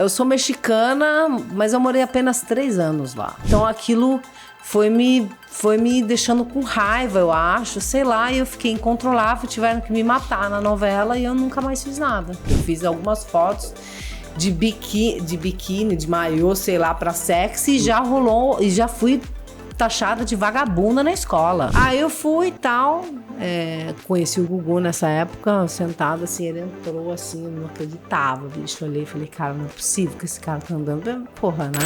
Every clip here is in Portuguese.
Eu sou mexicana, mas eu morei apenas 3 anos lá. Então aquilo foi me deixando com raiva, eu acho, sei lá, e eu fiquei incontrolável, tiveram que me matar na novela e eu nunca mais fiz nada. Eu fiz algumas fotos de biquíni, de maiô, sei lá, pra sexy, e já rolou, e já fui taxada de vagabunda na escola. Aí eu fui e tal, conheci o Gugu nessa época, sentado assim, ele entrou assim, eu não acreditava, bicho. Eu olhei e falei, cara, não é possível que esse cara tá andando, porra, né?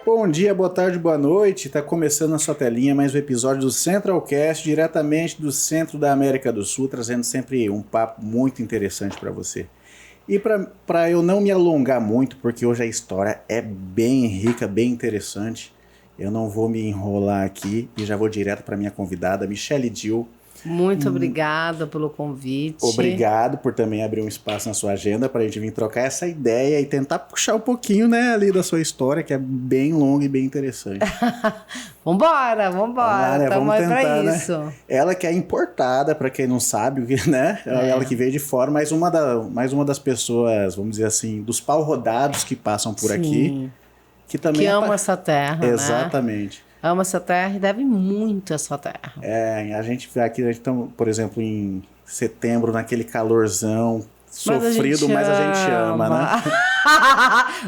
Bom dia, boa tarde, boa noite. Tá começando na sua telinha mais um episódio do Centralcast, diretamente do centro da América do Sul, trazendo sempre um papo muito interessante para você. E para eu não me alongar muito, porque hoje a história é bem rica, bem interessante, eu não vou me enrolar aqui e já vou direto para minha convidada, Michelle Dill. Muito obrigada pelo convite. Obrigado por também abrir um espaço na sua agenda para a gente vir trocar essa ideia e tentar puxar um pouquinho, né, ali da sua história, que é bem longa e bem interessante. Vambora. Né? Vamos tentar, pra né? isso. Ela que é importada, para quem não sabe, né? Ela que veio de fora, mais uma das pessoas, vamos dizer assim, dos pau rodados que passam por aqui. Que também que ama essa terra, Exatamente. Né? Ama essa terra e deve muito essa terra. A gente aqui, por exemplo, em setembro, naquele calorzão sofrido, mas a gente ama, né?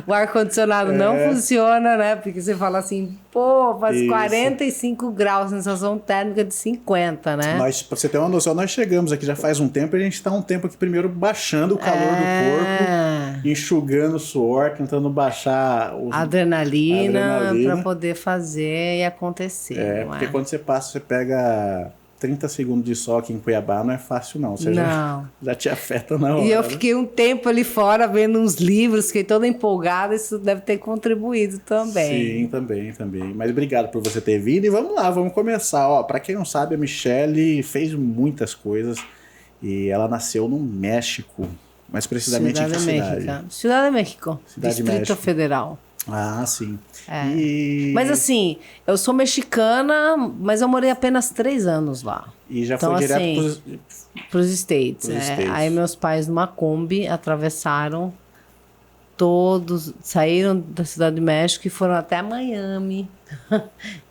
O ar-condicionado não funciona, né? Porque você fala assim, pô, faz isso. 45 graus, sensação térmica de 50, né? Nós, pra você ter uma noção, nós chegamos aqui já faz um tempo e a gente tá um tempo aqui primeiro baixando o calor do corpo, enxugando o suor, tentando baixar a adrenalina para poder fazer e acontecer. Porque quando você passa, você pega 30 segundos de sol aqui em Cuiabá, não é fácil não. Você já te afeta na hora. E eu fiquei um tempo ali fora vendo uns livros, fiquei toda empolgada, isso deve ter contribuído também. Sim, também. Mas obrigado por você ter vindo e vamos lá, vamos começar. Ó, para quem não sabe, a Michelle fez muitas coisas e ela nasceu no México, mais precisamente em que cidade? Ciudad de México, Distrito México. Federal. Ah, sim. Mas assim, eu sou mexicana, mas eu morei apenas 3 anos lá. E já então, foi direto assim, pros States. Aí meus pais numa Kombi atravessaram saíram da Cidade de México e foram até Miami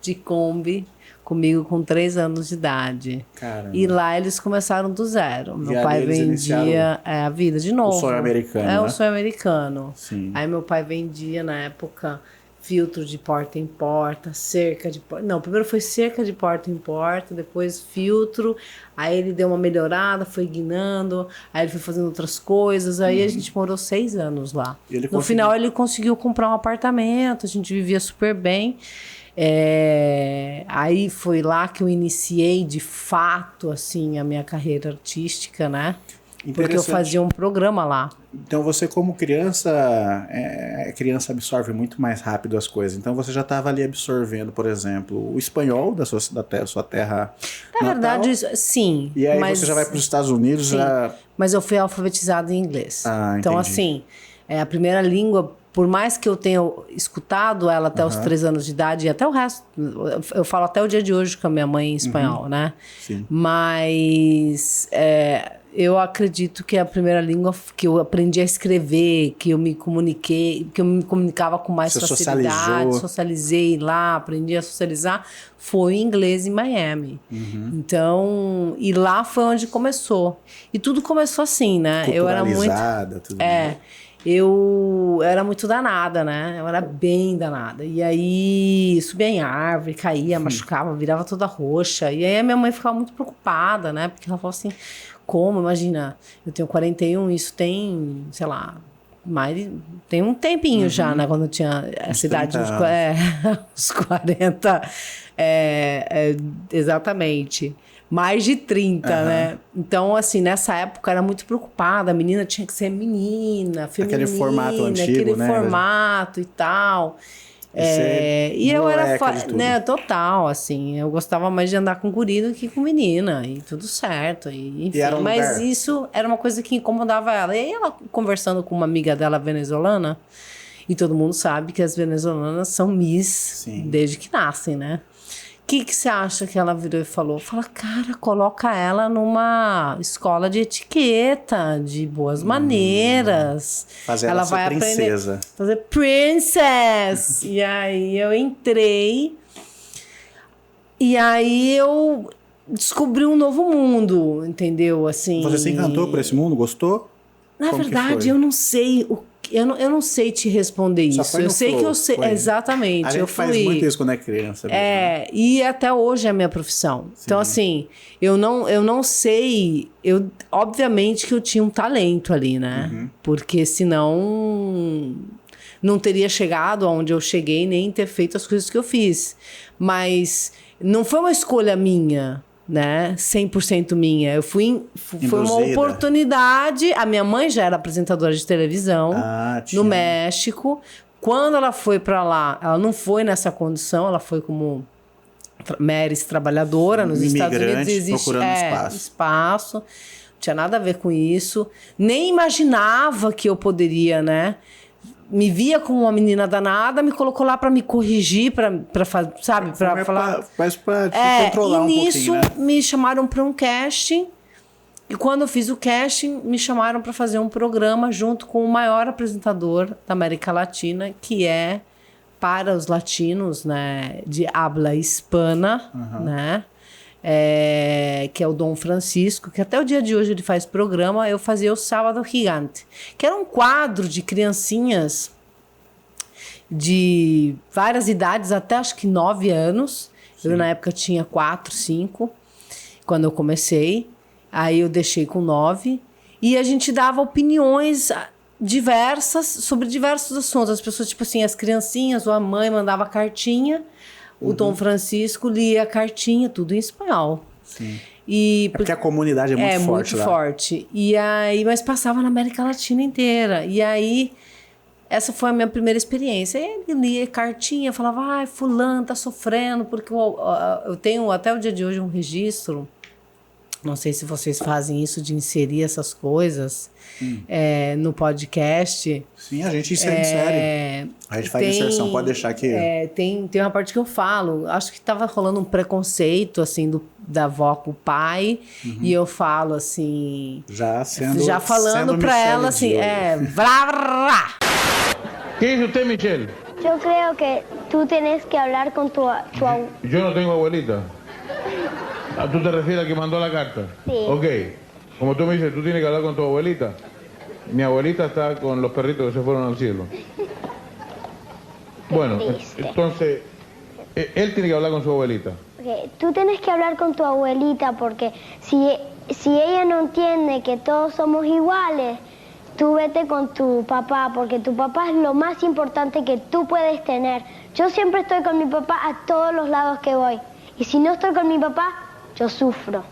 de Kombi, comigo com 3 anos de idade. Caramba. E lá eles começaram do zero. Meu pai vendia a vida de novo. O sonho americano, o sonho americano. Sim. Aí meu pai vendia, na época, filtro de porta em porta, cerca de porta... Não, primeiro foi cerca de porta em porta, depois filtro. Aí ele deu uma melhorada, foi guinando. Aí ele foi fazendo outras coisas. Aí a gente morou 6 anos lá. No final ele conseguiu comprar um apartamento, a gente vivia super bem. Aí foi lá que eu iniciei de fato assim a minha carreira artística, né? Porque eu fazia um programa lá. Então você como criança, a criança absorve muito mais rápido as coisas. Então você já estava ali absorvendo, por exemplo, o espanhol da sua terra Na verdade, sim. E aí você já vai para os Estados Unidos. Sim, mas eu fui alfabetizada em inglês. Então entendi. assim, a primeira língua, por mais que eu tenha escutado ela até os 3 anos de idade e até o resto, eu falo até o dia de hoje com a minha mãe em espanhol, né? Sim. Mas eu acredito que a primeira língua que eu aprendi a escrever, que eu me comunicava com mais facilidade, socializei lá, aprendi a socializar, foi em inglês em Miami. Então, e lá foi onde começou. E tudo começou assim, né? Eu era muito tudo bem. Eu era muito danada, né? Eu era bem danada. E aí subia em árvore, caía, machucava, virava toda roxa. E aí a minha mãe ficava muito preocupada, né? Porque ela falou assim, como? Imagina, eu tenho 41, isso tem, sei lá, tem um tempinho já, né? Quando eu tinha essa idade, uns 40. Exatamente. mais de 30, né? Então, assim, nessa época eu era muito preocupada. A menina tinha que ser menina, feminina. Aquele formato antigo, aquele né? formato e tal. E eu era, né, total, assim, eu gostava mais de andar com guri do que com menina, e tudo certo, e, enfim, mas isso era uma coisa que incomodava ela. E aí ela, conversando com uma amiga dela venezuelana, e todo mundo sabe que as venezuelanas são Miss desde que nascem, né? O que você acha que ela virou e falou? Fala, cara, coloca ela numa escola de etiqueta, de boas maneiras. Fazer ela ser princesa. Fazer princess. E aí eu entrei. E aí eu descobri um novo mundo, entendeu? Assim, você se encantou por esse mundo? Gostou? Na verdade, eu não sei eu não sei te responder isso. Eu sei que eu sei. Exatamente. A gente faz muito isso quando é criança. Mesmo, e até hoje é a minha profissão. Sim. Então, assim, eu não sei. Obviamente que eu tinha um talento ali, né? Porque senão não teria chegado aonde eu cheguei, nem ter feito as coisas que eu fiz. Mas não foi uma escolha minha, né? 100% minha. Foi uma oportunidade. A minha mãe já era apresentadora de televisão no México. Quando ela foi para lá, ela não foi nessa condição, ela foi como Meris trabalhadora nos Estados Unidos. Existe procurando espaço. Não tinha nada a ver com isso. Nem imaginava que eu poderia, né? Me via como uma menina danada, me colocou lá para me corrigir, para sabe, para falar. Mas para te controlar um pouquinho, né? E nisso me chamaram para um casting. E quando eu fiz o casting, me chamaram para fazer um programa junto com o maior apresentador da América Latina, que é para os latinos, né, de habla hispana, né? Que é o Dom Francisco, que até o dia de hoje ele faz programa. Eu fazia o Sábado Gigante, que era um quadro de criancinhas de várias idades, até acho que 9 anos. Sim. Eu na época tinha 4, 5, quando eu comecei. Aí eu deixei com 9. E a gente dava opiniões diversas sobre diversos assuntos. As pessoas, tipo assim, as criancinhas ou a mãe mandava cartinha. O Dom Francisco lia a cartinha, tudo em espanhol. Sim. Porque a comunidade é muito forte lá. É muito forte. E aí, mas passava na América Latina inteira. E aí, essa foi a minha primeira experiência. Ele lia cartinha, falava, ai, fulano tá sofrendo, porque eu tenho até o dia de hoje um registro. Não sei se vocês fazem isso, de inserir essas coisas no podcast. Sim, a gente insere. A gente faz inserção, pode deixar aqui. Tem uma parte que eu falo, acho que estava rolando um preconceito, assim, da avó com o pai, e eu falo, assim... Já falando para ela, assim, vrá. ¿Qué dice usted, Michelle? Yo creo que tú tienes que hablar con tu Yo no tengo abuelita. ¿Tú te refieres a que mandó la carta? Sí. Ok. Como tú me dices, tú tienes que hablar con tu abuelita. Mi abuelita está con los perritos que se fueron al cielo. Bueno, entonces, él tiene que hablar con su abuelita. Okay. Tú tienes que hablar con tu abuelita porque si ella no entiende que todos somos iguales, tú vete con tu papá porque tu papá es lo más importante que tú puedes tener. Yo siempre estoy con mi papá a todos los lados que voy. Y si no estoy con mi papá, yo sufro.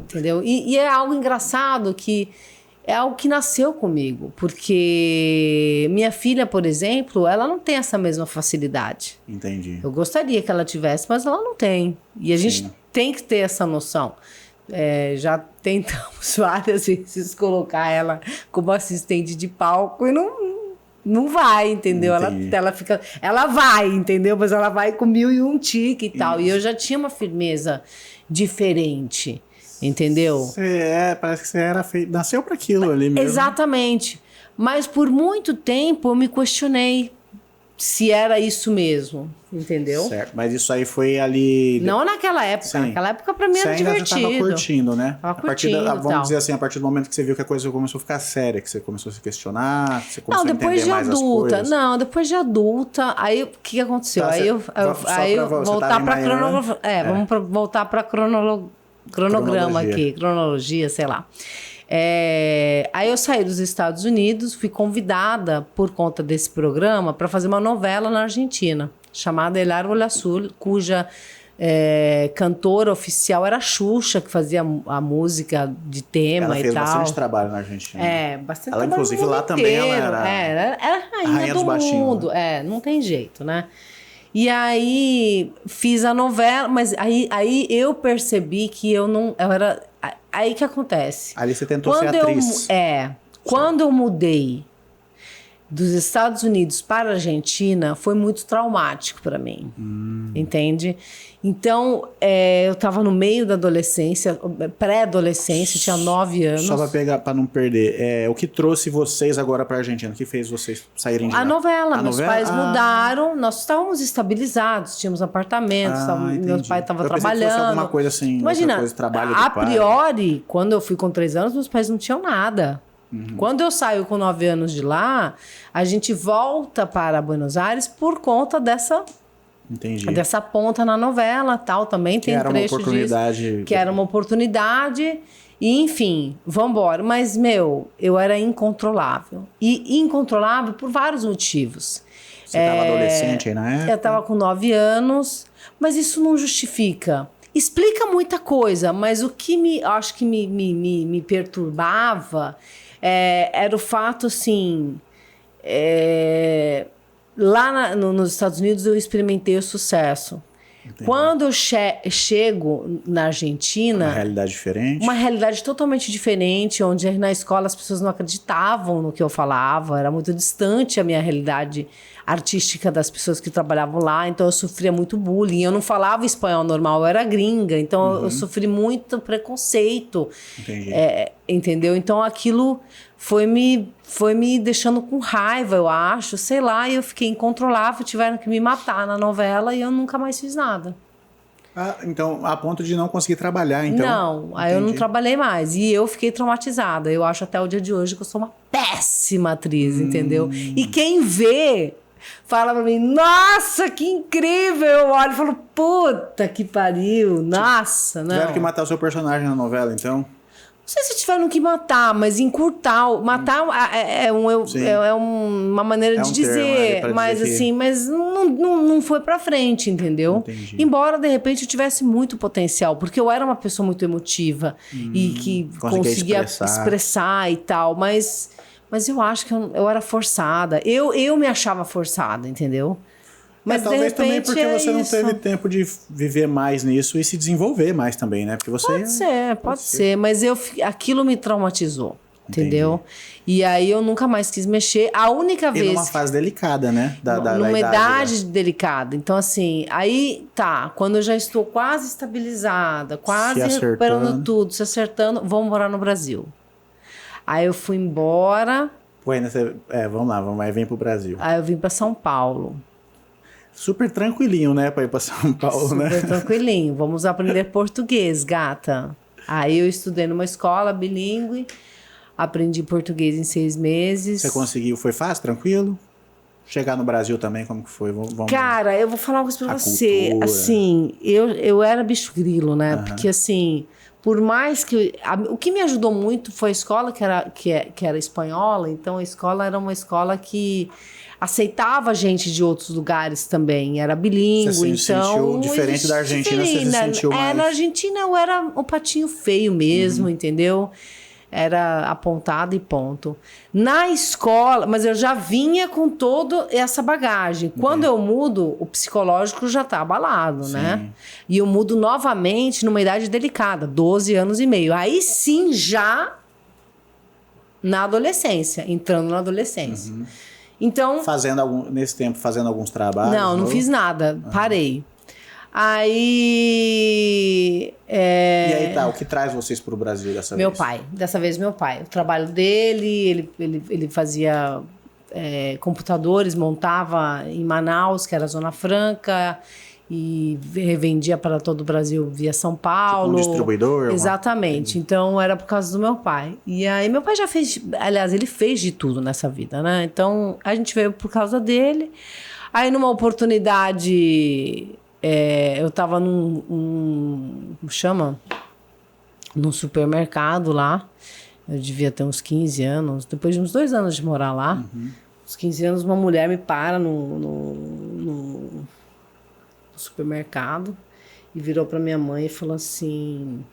Entendeu? E é algo engraçado que é algo que nasceu comigo, porque minha filha, por exemplo, ela não tem essa mesma facilidade. Entendi. Eu gostaria que ela tivesse, mas ela não tem. E a gente tem que ter essa noção. Já tentamos várias vezes colocar ela como assistente de palco e não vai, entendeu? Ela vai, entendeu? Mas ela vai com 1001 tique e tal. E eu já tinha uma firmeza diferente, entendeu? Parece que você nasceu para aquilo ali mesmo. Exatamente. Mas por muito tempo eu me questionei se era isso mesmo, entendeu? Certo, mas isso aí foi ali... Não naquela época. Sim. Naquela época pra mim era divertido. Você ainda já tava curtindo, né? Tava curtindo, vamos dizer assim, a partir do momento que você viu que a coisa começou a ficar séria, que você começou a se questionar, que você começou a entender mais as coisas. Não, depois de adulta, aí o que aconteceu? Tá, voltar pra cronologia. Vamos voltar pra cronograma aqui, cronologia, sei lá. Aí eu saí dos Estados Unidos, fui convidada por conta desse programa para fazer uma novela na Argentina, chamada El Árbol Azul, cuja cantora oficial era a Xuxa, que fazia a música de tema Ela e fez tal. bastante trabalho na Argentina. Bastante Ela, trabalho inclusive, no mundo lá também ela inteiro. era Era a rainha dos do baixinhos, mundo. Não tem jeito, né? E aí fiz a novela, mas aí eu percebi que eu não... Eu era... Aí que acontece? Ali você tentou ser atriz. Quando eu mudei dos Estados Unidos para a Argentina, foi muito traumático para mim. Entende? Então, eu estava no meio da adolescência, pré-adolescência, tinha 9 anos. Só para pegar, para não perder, o que trouxe vocês agora para a Argentina? O que fez vocês saírem de lá? A novela. Meus pais mudaram, nós estávamos estabilizados, tínhamos apartamentos, meu pai estava trabalhando. Que fosse alguma coisa assim, imagina, coisa, trabalho a priori, quando eu fui com 3 anos, meus pais não tinham nada. Quando eu saio com 9 anos de lá, a gente volta para Buenos Aires por conta dessa ponta na novela, tal, também tem trecho disso, que era uma oportunidade, e enfim, vambora. Mas, eu era incontrolável. E incontrolável por vários motivos. Você estava adolescente aí na época? Eu estava com 9 anos, mas isso não justifica. Explica muita coisa, mas o que acho que me perturbava era o fato, assim... Lá nos Estados Unidos eu experimentei o sucesso. Entendi. Quando eu chego na Argentina... Uma realidade diferente? Uma realidade totalmente diferente, onde na escola as pessoas não acreditavam no que eu falava, era muito distante a minha realidade artística das pessoas que trabalhavam lá, então eu sofria muito bullying. Eu não falava espanhol normal, eu era gringa, então eu sofri muito preconceito. Entendi. Entendeu? Então aquilo foi me deixando com raiva, eu acho, sei lá, e eu fiquei incontrolável, tiveram que me matar na novela e eu nunca mais fiz nada. Então, a ponto de não conseguir trabalhar, então... Não, aí eu não trabalhei mais. E eu fiquei traumatizada. Eu acho até o dia de hoje que eu sou uma péssima atriz, entendeu? E quem vê... fala pra mim, nossa, que incrível! Eu olho e falo, puta que pariu, nossa, não. Tiveram que matar o seu personagem na novela, então? Não sei se tiveram que matar, mas encurtar. Matar é uma maneira de dizer, mas assim, mas não foi pra frente, entendeu? Entendi. Embora, de repente, eu tivesse muito potencial, porque eu era uma pessoa muito emotiva e que conseguia expressar e tal, mas eu acho que eu era forçada. Eu me achava forçada, entendeu? Mas talvez de repente também porque você não teve tempo de viver mais nisso e se desenvolver mais também, né? Porque você pode ser, mas aquilo me traumatizou, entendeu? E aí eu nunca mais quis mexer. A única vez... numa fase delicada, né? Numa idade delicada. Então, assim, aí tá, quando eu já estou quase estabilizada, quase recuperando tudo, se acertando, vamos morar no Brasil. Aí eu fui embora. Vamos lá, aí vem pro Brasil. Aí eu vim para São Paulo. Super tranquilinho, né, pra ir pra São Paulo, né? Super tranquilinho. Vamos aprender português, gata. Aí eu estudei numa escola bilíngue, aprendi português em 6 meses. Você conseguiu? Foi fácil, tranquilo? Chegar no Brasil também, como que foi? Cara, eu vou falar uma coisa pra você. Cultura. Assim, eu era bicho grilo, né? Porque assim, por mais que... o que me ajudou muito foi a escola que era espanhola. Então a escola era uma escola que... aceitava gente de outros lugares também, era bilíngue, você se sentiu diferente da Argentina, você se sentiu mais... Na Argentina eu era um patinho feio mesmo, entendeu? Era apontado e ponto. Na escola, mas eu já vinha com toda essa bagagem. Quando eu mudo, o psicológico já tá abalado, né? E eu mudo novamente numa idade delicada, 12 anos e meio. Aí sim, já na adolescência, entrando na adolescência. Então, nesse tempo, fazendo alguns trabalhos? Não fiz nada. Parei. Aí... E aí tá, o que traz vocês pro Brasil dessa vez? Dessa vez meu pai. O trabalho dele, ele fazia computadores, montava em Manaus, que era a Zona Franca, e revendia para todo o Brasil via São Paulo. Tipo um distribuidor? Exatamente. Então era por causa do meu pai. E aí meu pai já fez, aliás, ele fez de tudo nessa vida, né? Então a gente veio por causa dele. Aí numa oportunidade, eu tava como chama? Num supermercado lá. Eu devia ter uns 15 anos. Depois de uns 2 anos de morar lá, uns 15 anos, uma mulher me para no supermercado e virou pra minha mãe e falou assim...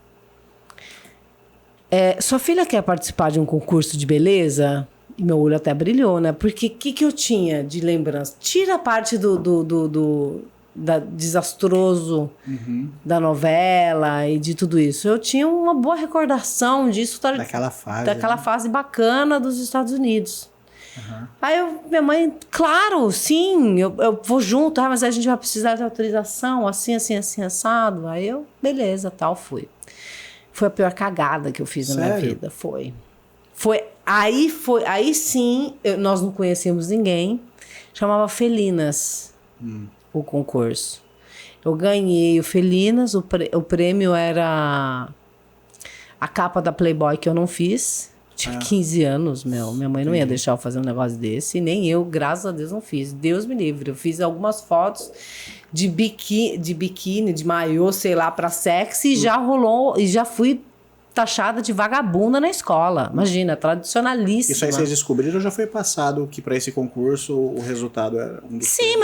sua filha quer participar de um concurso de beleza? E meu olho até brilhou, né? Porque o que eu tinha de lembrança? Tira a parte da desastroso da novela e de tudo isso. Eu tinha uma boa recordação disso. Daquela fase bacana dos Estados Unidos. Aí minha mãe, claro, sim, eu vou junto. Mas a gente vai precisar de autorização, assim, assado. Aí eu, beleza, tal, fui. Foi a pior cagada que eu fiz na minha vida. Aí sim, nós não conhecíamos ninguém. Chamava Felinas, o concurso. Eu ganhei o Felinas, o prêmio era a capa da Playboy que eu não fiz. Tinha 15 anos, minha mãe não ia deixar eu fazer um negócio desse. E nem eu, graças a Deus, não fiz. Deus me livre. Eu fiz algumas fotos de biquíni, de maiô, sei lá, pra sexy. E já rolou, e já fui taxada de vagabunda na escola. Imagina, tradicionalíssima. Isso aí vocês descobriram ou já foi passado que para esse concurso o resultado era um dos... Sim,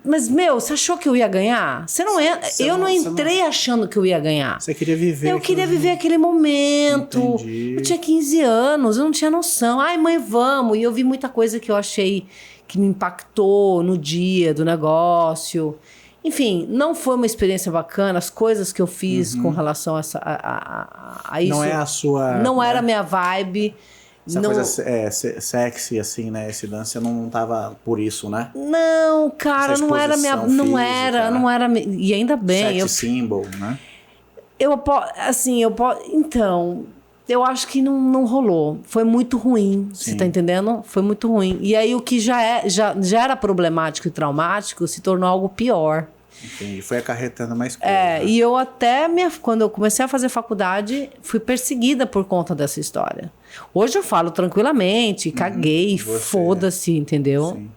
mas meu, você achou que eu ia ganhar? Eu não entrei achando que eu ia ganhar. Você queria viver... Eu queria viver aquele momento. Entendi. Eu tinha 15 anos, eu não tinha noção. Ai, mãe, vamos. E eu vi muita coisa que eu achei que me impactou no dia do negócio. Enfim, não foi uma experiência bacana. As coisas que eu fiz com relação a isso... Não é a sua... Não era a minha vibe. Essa coisa sexy, assim, né? Esse dance não tava por isso, né? Não, cara, não era minha... Não era... E ainda bem... Sex symbol, né? Então... Eu acho que não rolou. Foi muito ruim, você tá entendendo? Foi muito ruim. E aí o que já era problemático e traumático se tornou algo pior. Entendi. Foi acarretando mais coisas. Né? E eu até, quando eu comecei a fazer faculdade, fui perseguida por conta dessa história. Hoje eu falo tranquilamente, caguei, foda-se, entendeu? Sim.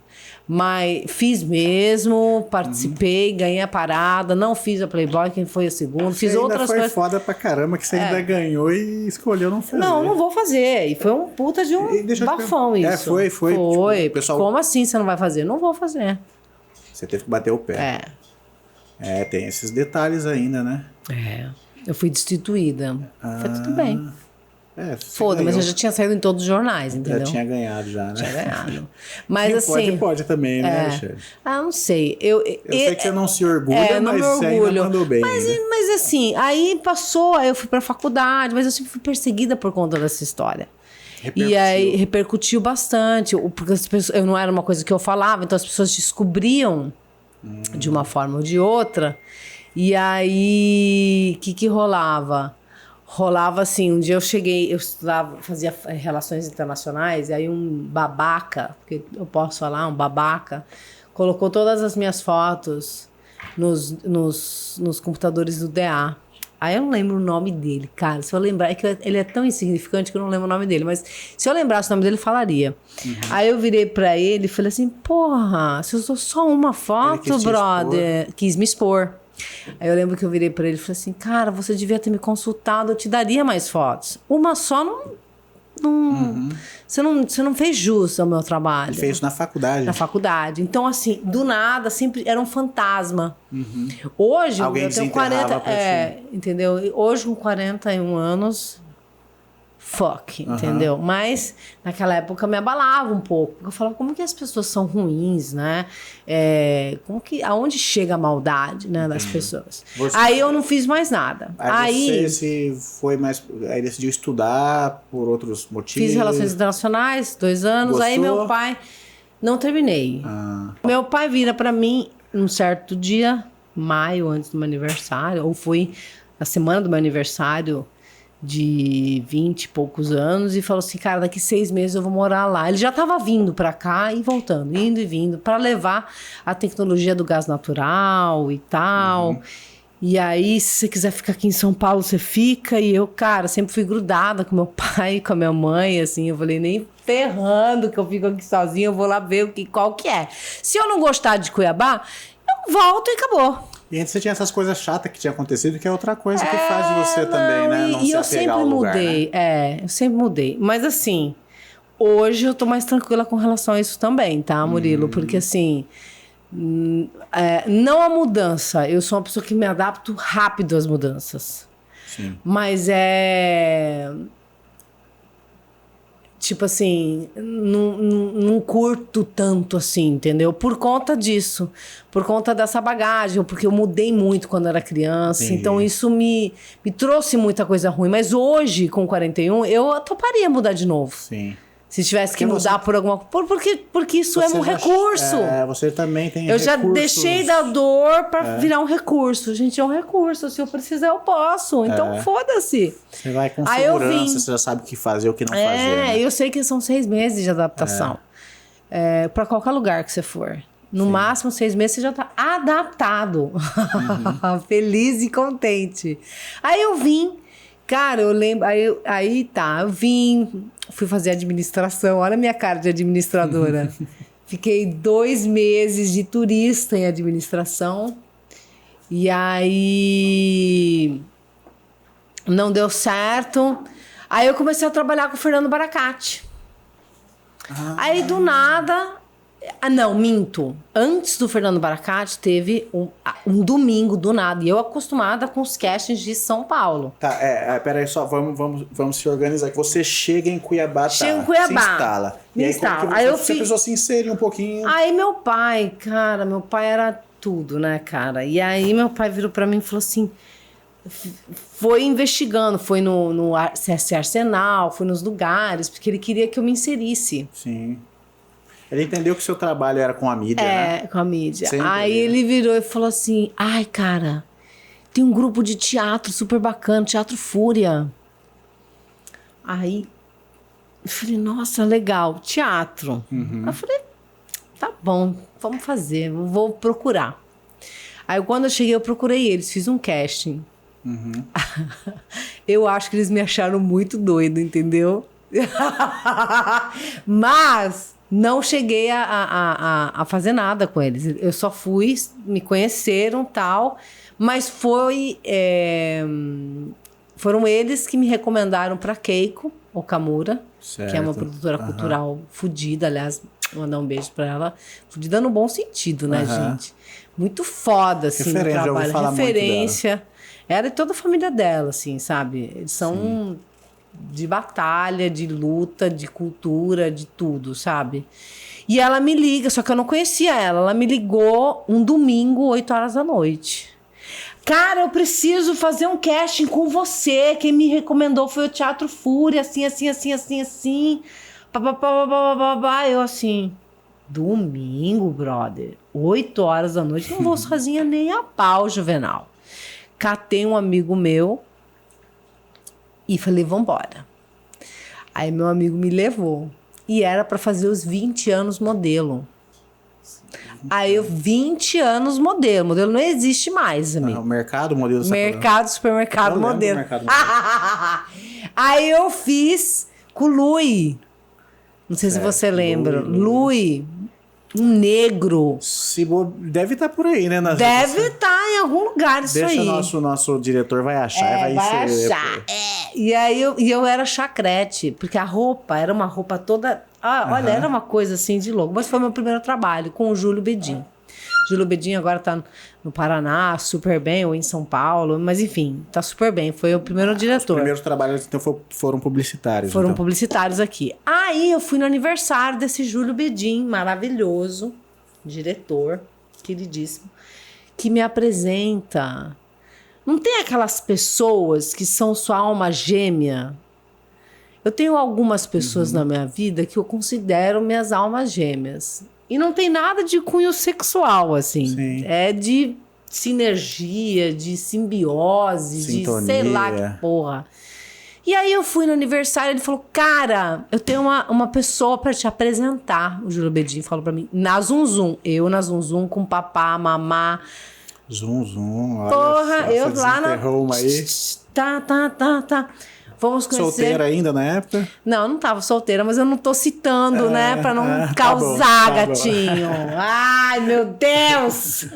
Mas fiz mesmo, participei, ganhei a parada, não fiz a Playboy, quem foi a segunda, fiz outras coisas. Foi foda pra caramba que você ainda ganhou e escolheu não fazer. Não vou fazer. E foi um puta de um bafão isso. Foi. Tipo, pessoal... Como assim você não vai fazer? Não vou fazer. Você teve que bater o pé. Tem esses detalhes ainda, né? Eu fui destituída. Foi tudo bem. Foda, mas eu já tinha saído em todos os jornais, entendeu? Já tinha ganhado, né? Tinha ganhado. Mas assim... Pode também, né, Alexandre? Não sei. Eu sei que você não se orgulha, mas você ainda mandou bem. Mas assim, aí passou, aí eu fui pra faculdade, mas eu sempre fui perseguida por conta dessa história. E aí repercutiu bastante, porque as pessoas, eu não era uma coisa que eu falava, então as pessoas descobriam de uma forma ou de outra. E aí, o que rolava? Rolava assim, um dia eu estudava, fazia relações internacionais, e aí um babaca, porque eu posso falar, um babaca, colocou todas as minhas fotos nos computadores do DA. Aí eu não lembro o nome dele, cara. Se eu lembrar, é que ele é tão insignificante que eu não lembro o nome dele, mas se eu lembrasse o nome dele, eu falaria. Aí eu virei pra ele e falei assim, porra, se eu sou só uma foto, brother, quis me expor. Aí eu lembro que eu virei pra ele e falei assim, cara, você devia ter me consultado, eu te daria mais fotos. Uma só você não fez jus ao meu trabalho. Ele fez isso na faculdade. Na faculdade. Então, assim, do nada, sempre era um fantasma. Hoje, alguém eu tenho 40... entendeu? Hoje, com 41 anos... entendeu? Mas naquela época me abalava um pouco. Porque eu falava, como que as pessoas são ruins, né? Aonde chega a maldade, né, das pessoas? Aí eu não fiz mais nada. Aí você aí decidiu estudar por outros motivos? Fiz relações internacionais, 2 anos. Gostou? Aí meu pai... Não terminei. Meu pai vira pra mim, num certo dia, maio, antes do meu aniversário, ou foi na semana do meu aniversário... de 20 e poucos anos, e falou assim, cara, daqui 6 meses eu vou morar lá. Ele já estava vindo para cá e voltando, indo e vindo, para levar a tecnologia do gás natural e tal. E aí, se você quiser ficar aqui em São Paulo, você fica. E eu, cara, sempre fui grudada com meu pai e com a minha mãe, assim. Eu falei, nem ferrando que eu fico aqui sozinha, eu vou lá ver qual que é. Se eu não gostar de Cuiabá, eu volto e acabou. E antes você tinha essas coisas chatas que tinha acontecido, que é outra coisa que faz você também, né? Não e se eu apegar sempre ao lugar, mudei, né? eu sempre mudei. Mas assim, hoje eu tô mais tranquila com relação a isso também, tá, Murilo? Porque assim, não a mudança. Eu sou uma pessoa que me adapto rápido às mudanças. Sim. Mas tipo assim, não curto tanto assim, entendeu? Por conta disso, por conta dessa bagagem, porque eu mudei muito quando era criança, Entendi. então isso me trouxe muita coisa ruim. Mas hoje, com 41, eu toparia mudar de novo. Sim. Se tivesse que Porque mudar você- por alguma coisa. Porque isso é Você um já- recurso. Você também tem Eu já recursos. deixei da dor pra virar um recurso. Gente, é um recurso. Se eu precisar, eu posso. Então, foda-se. Você vai com Aí eu segurança, vim. você já sabe o que fazer, o que não fazer. Né? Eu sei que são 6 meses de adaptação. Pra qualquer lugar que você for. No máximo 6 meses você já tá adaptado. Feliz e contente. Aí eu vim. Cara, eu lembro... eu vim... Fui fazer administração. Olha a minha cara de administradora. Fiquei 2 meses de turista em administração. E aí... Não deu certo. Aí eu comecei a trabalhar com o Fernando Baracate. Aí do nada... não, minto. Antes do Fernando Baracate, teve um domingo do nada. E eu acostumada com os castings de São Paulo. Tá, peraí só, vamos se organizar. Que você chega em Cuiabá, Chego em Cuiabá. se instala. Me E aí, instala. como que Aí eu você precisou se inserir um pouquinho. Aí meu pai era tudo, né, cara? E aí meu pai virou pra mim e falou assim... Foi investigando, foi no CSC Arsenal, foi nos lugares, porque ele queria que eu me inserisse. Sim. Ele entendeu que o seu trabalho era com a mídia, né? Com a mídia. Sempre, Aí né? ele virou e falou assim... Ai, cara, tem um grupo de teatro super bacana, Teatro Fúria. Aí eu falei, nossa, legal, teatro. Aí eu falei, tá bom, vamos fazer, vou procurar. Aí quando eu cheguei, eu procurei eles, fiz um casting. Eu acho que eles me acharam muito doido, entendeu? Mas não cheguei a fazer nada com eles. Eu só fui, me conheceram e tal, mas foram eles que me recomendaram para Keiko Okamura, Certo. que é uma produtora cultural fodida, aliás, vou mandar um beijo para ela. Fodida no bom sentido, né, gente? Muito foda, assim, no Referência, já ouvi trabalho. falar muito Referência. Era de toda a família dela, assim, sabe? Eles são de batalha, de luta, de cultura, de tudo, sabe? E ela me liga, só que eu não conhecia ela. Ela me ligou um domingo, 8 horas da noite. Cara, eu preciso fazer um casting com você. Quem me recomendou foi o Teatro Fúria, assim, assim, assim, assim, assim. Eu assim... Domingo, brother. 8 horas da noite. Não vou sozinha nem a pau, Juvenal. Catei um amigo meu e falei, vambora. Aí meu amigo me levou. E era pra fazer os 20 anos modelo. Aí eu, 20 anos modelo. Modelo não existe mais, amigo. O mercado, o modelo... Mercado, supermercado, Eu lembro do modelo. mercado modelo. Aí eu fiz com o Lui. Não sei se você lembra. Lui, um negro. Deve estar por aí, né? Deve estar em algum lugar isso Deixa aí. nosso diretor vai achar. Vai inserir. achar. E aí eu era chacrete, porque a roupa era uma roupa toda... Olha, era uma coisa assim de louco. Mas foi meu primeiro trabalho com o Júlio Bedin. Júlio Bedin agora tá no Paraná, super bem, ou em São Paulo. Mas enfim, tá super bem. Foi o primeiro diretor. Os primeiros trabalhos então, foram publicitários. Foram então. publicitários aqui. Aí eu fui no aniversário desse Júlio Bedin, maravilhoso, diretor, queridíssimo, que me apresenta. Não tem aquelas pessoas que são sua alma gêmea? Eu tenho algumas pessoas na minha vida que eu considero minhas almas gêmeas. E não tem nada de cunho sexual, assim. Sim. É de sinergia, de simbiose, Sintonia. de sei lá que porra. E aí eu fui no aniversário e ele falou, cara, eu tenho uma pessoa pra te apresentar. O Júlio Bedin falou pra mim, na Zum Zum. Eu na Zum Zum com papá, mamá. Zum, olha Porra, só, eu você lá na... desenterrou uma aí. Tá. Fomos conhecer... Solteira ainda na época? Não, não tava solteira, mas eu não tô citando, né? Pra não causar, tá bom. gatinho. Ai, meu Deus!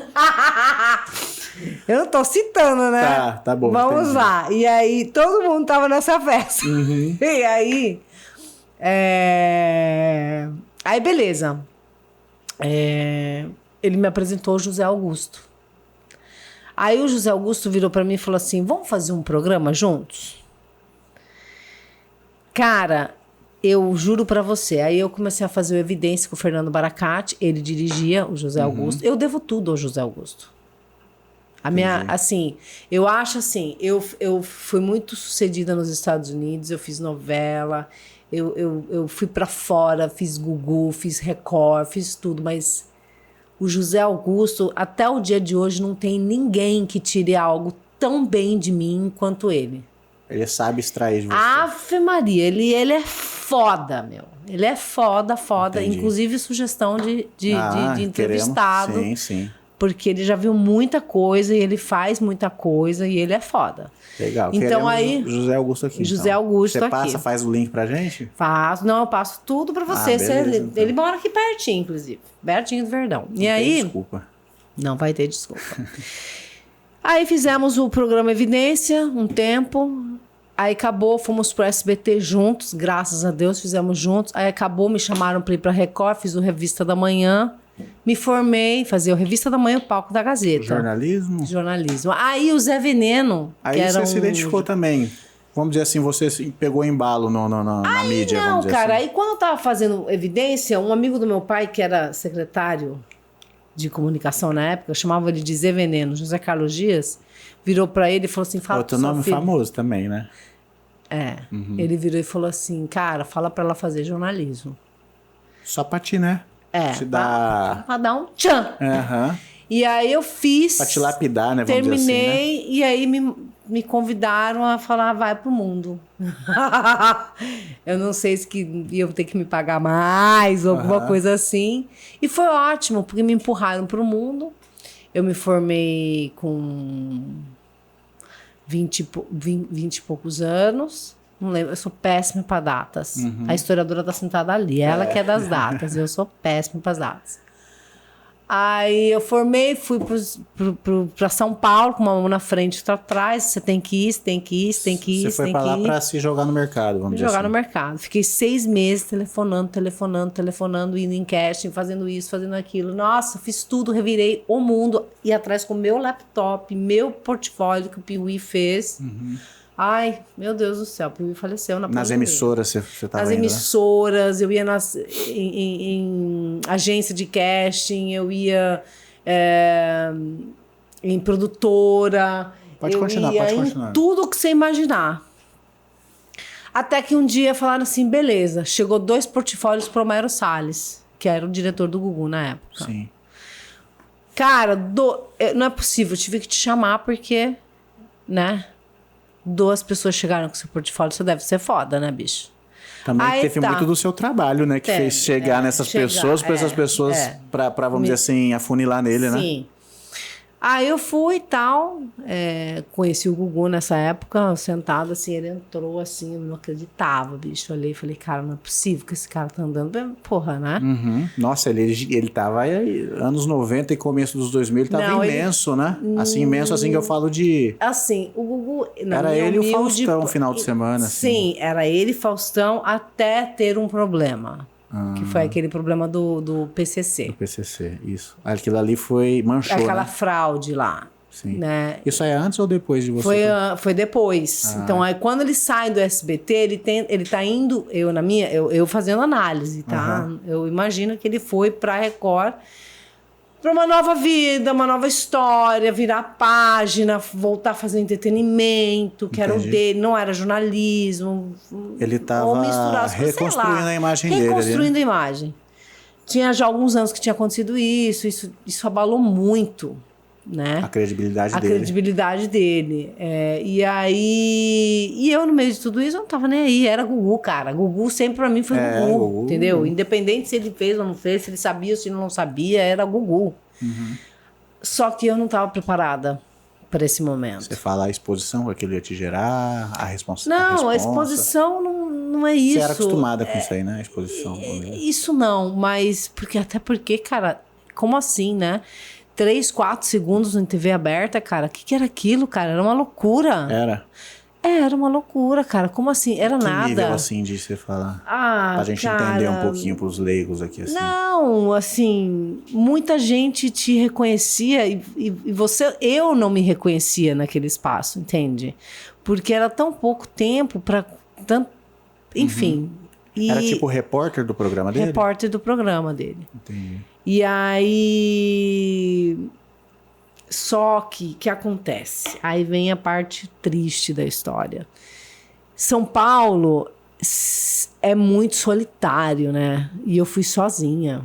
Eu não tô citando, né? Tá bom. Vamos entendi. lá. E aí, todo mundo tava nessa festa. Uhum. E aí... Aí, beleza. Ele me apresentou o José Augusto. Aí o José Augusto virou pra mim e falou assim, vamos fazer um programa juntos? Cara, eu juro pra você. Aí eu comecei a fazer o Evidência com o Fernando Baracate. Ele dirigia o José Augusto. Eu devo tudo ao José Augusto. A minha, assim, eu acho assim, eu fui muito sucedida nos Estados Unidos, eu fiz novela, eu fui pra fora, fiz Gugu, fiz Record, fiz tudo, mas o José Augusto, até o dia de hoje, não tem ninguém que tire algo tão bem de mim quanto ele. Ele sabe extrair de você. Ave Maria, ele é foda, meu. Ele é foda. Entendi. Inclusive sugestão de entrevistado. Queremos. Sim. Porque ele já viu muita coisa e ele faz muita coisa e ele é foda. Legal. Então Queremos aí... José Augusto aqui. José Augusto Você aqui. faz o link pra gente? Faço. Não, eu passo tudo pra você. Beleza, então. Ele mora aqui pertinho, inclusive. Pertinho do Verdão. Não E tem aí... Desculpa. Não vai ter desculpa. Aí fizemos o programa Evidência um tempo. Aí acabou, fomos pro SBT juntos. Graças a Deus, fizemos juntos. Aí acabou, me chamaram pra ir pra Record. Fiz o Revista da Manhã. Me formei, fazia o Revista da Manhã, o palco da Gazeta. Jornalismo? Aí o Zé Veneno, Aí que você era se identificou também. Vamos dizer assim, você pegou embalo na mídia, Não, vamos dizer cara, assim. aí quando eu tava fazendo Evidência, um amigo do meu pai, que era secretário de comunicação na época, eu chamava ele de Zé Veneno, José Carlos Dias, virou pra ele e falou assim... Fala Outro pro seu nome filho. famoso também, né? Ele virou e falou assim, cara, fala pra ela fazer jornalismo. Só pra ti, né? Te dá... Pra dar um tchan. Aham. E aí eu fiz... Pra te lapidar, né? Vamos Terminei, dizer assim, né? e aí me convidaram a falar, vai pro mundo. Eu não sei se iam ter que me pagar mais ou alguma coisa assim. E foi ótimo, porque me empurraram pro mundo. Eu me formei com 20 e poucos anos. Não lembro, eu sou péssima para datas. A historiadora tá sentada ali, ela que é das datas. Eu sou péssima para as datas. Aí eu formei, fui para São Paulo, com uma mão na frente e outra atrás. Você tem que ir, você tem que ir, você tem que ir. Você foi para lá para se jogar no mercado, vamos dizer assim. Jogar no mercado. Fiquei 6 meses telefonando, indo em casting, fazendo isso, fazendo aquilo. Nossa, fiz tudo, revirei o mundo. E atrás com o meu laptop, meu portfólio que o Piuí fez. Ai, meu Deus do céu, o Piuí faleceu na pandemia. Nas emissoras você estava Nas indo, emissoras, né? Eu ia em agência de casting, eu ia em produtora. Pode continuar. Em tudo que você imaginar. Até que um dia falaram assim, beleza, chegou 2 portfólios para o Homero Salles, que era o diretor do Gugu na época. Sim. Cara, não é possível, eu tive que te chamar porque, né? 2 pessoas chegaram com seu portfólio, você deve ser foda, né, bicho? Também aí teve muito do seu trabalho, né? Que fez chegar nessas pessoas, para essas pessoas, pra vamos dizer assim, afunilar nele, né? Sim. Aí eu fui e tal, conheci o Gugu nessa época, sentado assim, ele entrou assim, eu não acreditava, bicho. Eu olhei e falei, cara, não é possível que esse cara tá andando, porra, né? Nossa, ele tava aí, anos 90 e começo dos 2000, ele tava imenso, né? Assim, imenso, assim que eu falo de... Assim, o Gugu... Era ele e o Faustão, final de semana. Sim, era ele e Faustão até ter um problema. Que foi aquele problema do PCC. Do PCC, isso. Aquilo ali manchou, aquela né? fraude lá. Sim. Né? Isso é antes ou depois de você? Foi depois. Então, aí, quando ele sai do SBT, ele tá indo... Eu fazendo análise, tá? Eu imagino que ele foi pra Record... para uma nova vida, uma nova história, virar página, voltar a fazer entretenimento, que era o dele, não era jornalismo. Ele estava reconstruindo a imagem dele. Reconstruindo a imagem. Tinha já alguns anos que tinha acontecido isso abalou muito, né? A credibilidade dele. A credibilidade dele. E aí... E eu, no meio de tudo isso, eu não tava nem aí. Era Gugu, cara. Gugu sempre pra mim foi Gugu, entendeu? Gugu. Independente se ele fez ou não fez, se ele sabia ou se ele não sabia, era Gugu. Só que eu não tava preparada para esse momento. Você fala a exposição, aquilo ia te gerar, a responsabilidade. Não, a exposição não é isso. Você era acostumada com isso aí, né? A exposição. Isso não, mas... Até porque, cara, como assim, né? 3, 4 segundos em TV aberta, cara. O que era aquilo, cara? Era uma loucura. Era uma loucura, cara. Como assim? Era que nada. Nível, assim, de você falar? Pra gente cara, entender um pouquinho pros leigos aqui, assim. Não, assim, muita gente te reconhecia e eu não me reconhecia naquele espaço, entende? Porque era tão pouco tempo pra tanto... Enfim. Era tipo repórter do programa dele? Repórter do programa dele. Entendi. E aí... Só que acontece? Aí vem a parte triste da história. São Paulo é muito solitário, né? E eu fui sozinha.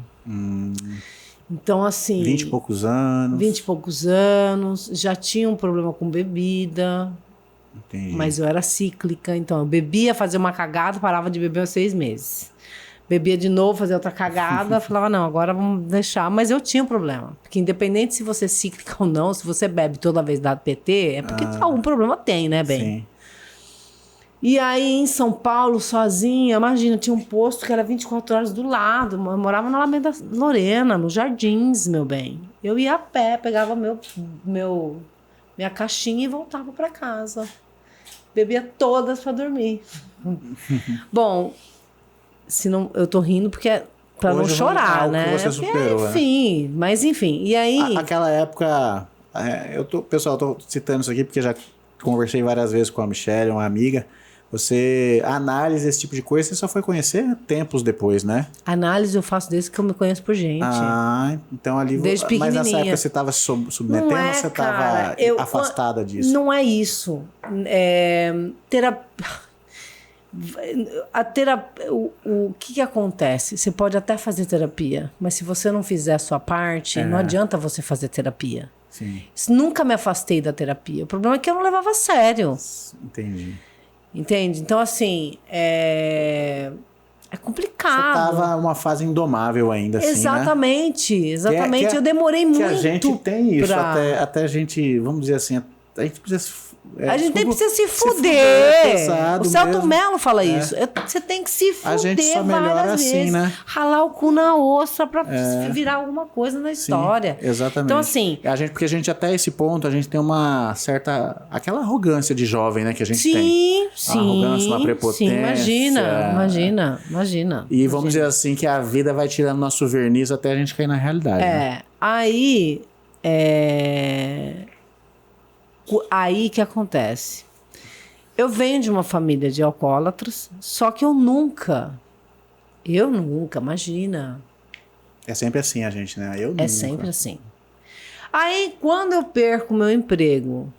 Então, assim... 20 e poucos anos. 20 e poucos anos. Já tinha um problema com bebida. Entendi. Mas eu era cíclica. Então, eu bebia, fazia uma cagada, parava de beber aos 6 meses. Bebia de novo, fazia outra cagada, falava, não, agora vamos deixar. Mas eu tinha um problema. Porque independente se você é cíclica ou não, se você bebe toda vez dado PT, é porque algum problema tem, né, bem? Sim. E aí, em São Paulo, sozinha, imagina, tinha um posto que era 24 horas do lado. Eu morava na Alameda Lorena, nos Jardins, meu bem. Eu ia a pé, pegava minha caixinha e voltava para casa. Bebia todas para dormir. Bom... Se não, eu tô rindo porque é pra não chorar, né? Que você superou, porque, enfim, né? Mas enfim, e aí... Aquela época... Pessoal, eu tô citando isso aqui porque já conversei várias vezes com a Michelle, uma amiga. Análise, esse tipo de coisa, você só foi conhecer tempos depois, né? Análise eu faço desde que eu me conheço por gente. Então ali... Desde pequenininha. Mas nessa época você tava submetendo ou você tava afastada disso? Não é isso. O que acontece? Você pode até fazer terapia, mas se você não fizer a sua parte, não adianta você fazer terapia. Sim. Nunca me afastei da terapia. O problema é que eu não levava a sério. Entendi. Entende? Então, assim, é complicado. Você tava uma fase indomável ainda, assim, exatamente. Eu demorei muito. Que a gente tem isso, até a gente, vamos dizer assim, a gente precisa... a gente nem precisa se fuder. O Celton Mello fala isso. Você tem que se fuder. A gente só melhora assim, né? Ralar o cu na ostra pra virar alguma coisa na história. Exatamente. Então, assim... Porque a gente, até esse ponto, a gente tem uma certa... Aquela arrogância de jovem, né? Que a gente tem. Sim, uma arrogância, uma prepotência. Imagina. E vamos dizer assim, que a vida vai tirando nosso verniz até a gente cair na realidade. Né? Aí que acontece. Eu venho de uma família de alcoólatras, só que eu nunca, imagina. É sempre assim a gente, né? Eu nunca. É sempre assim. Aí, quando eu perco meu emprego...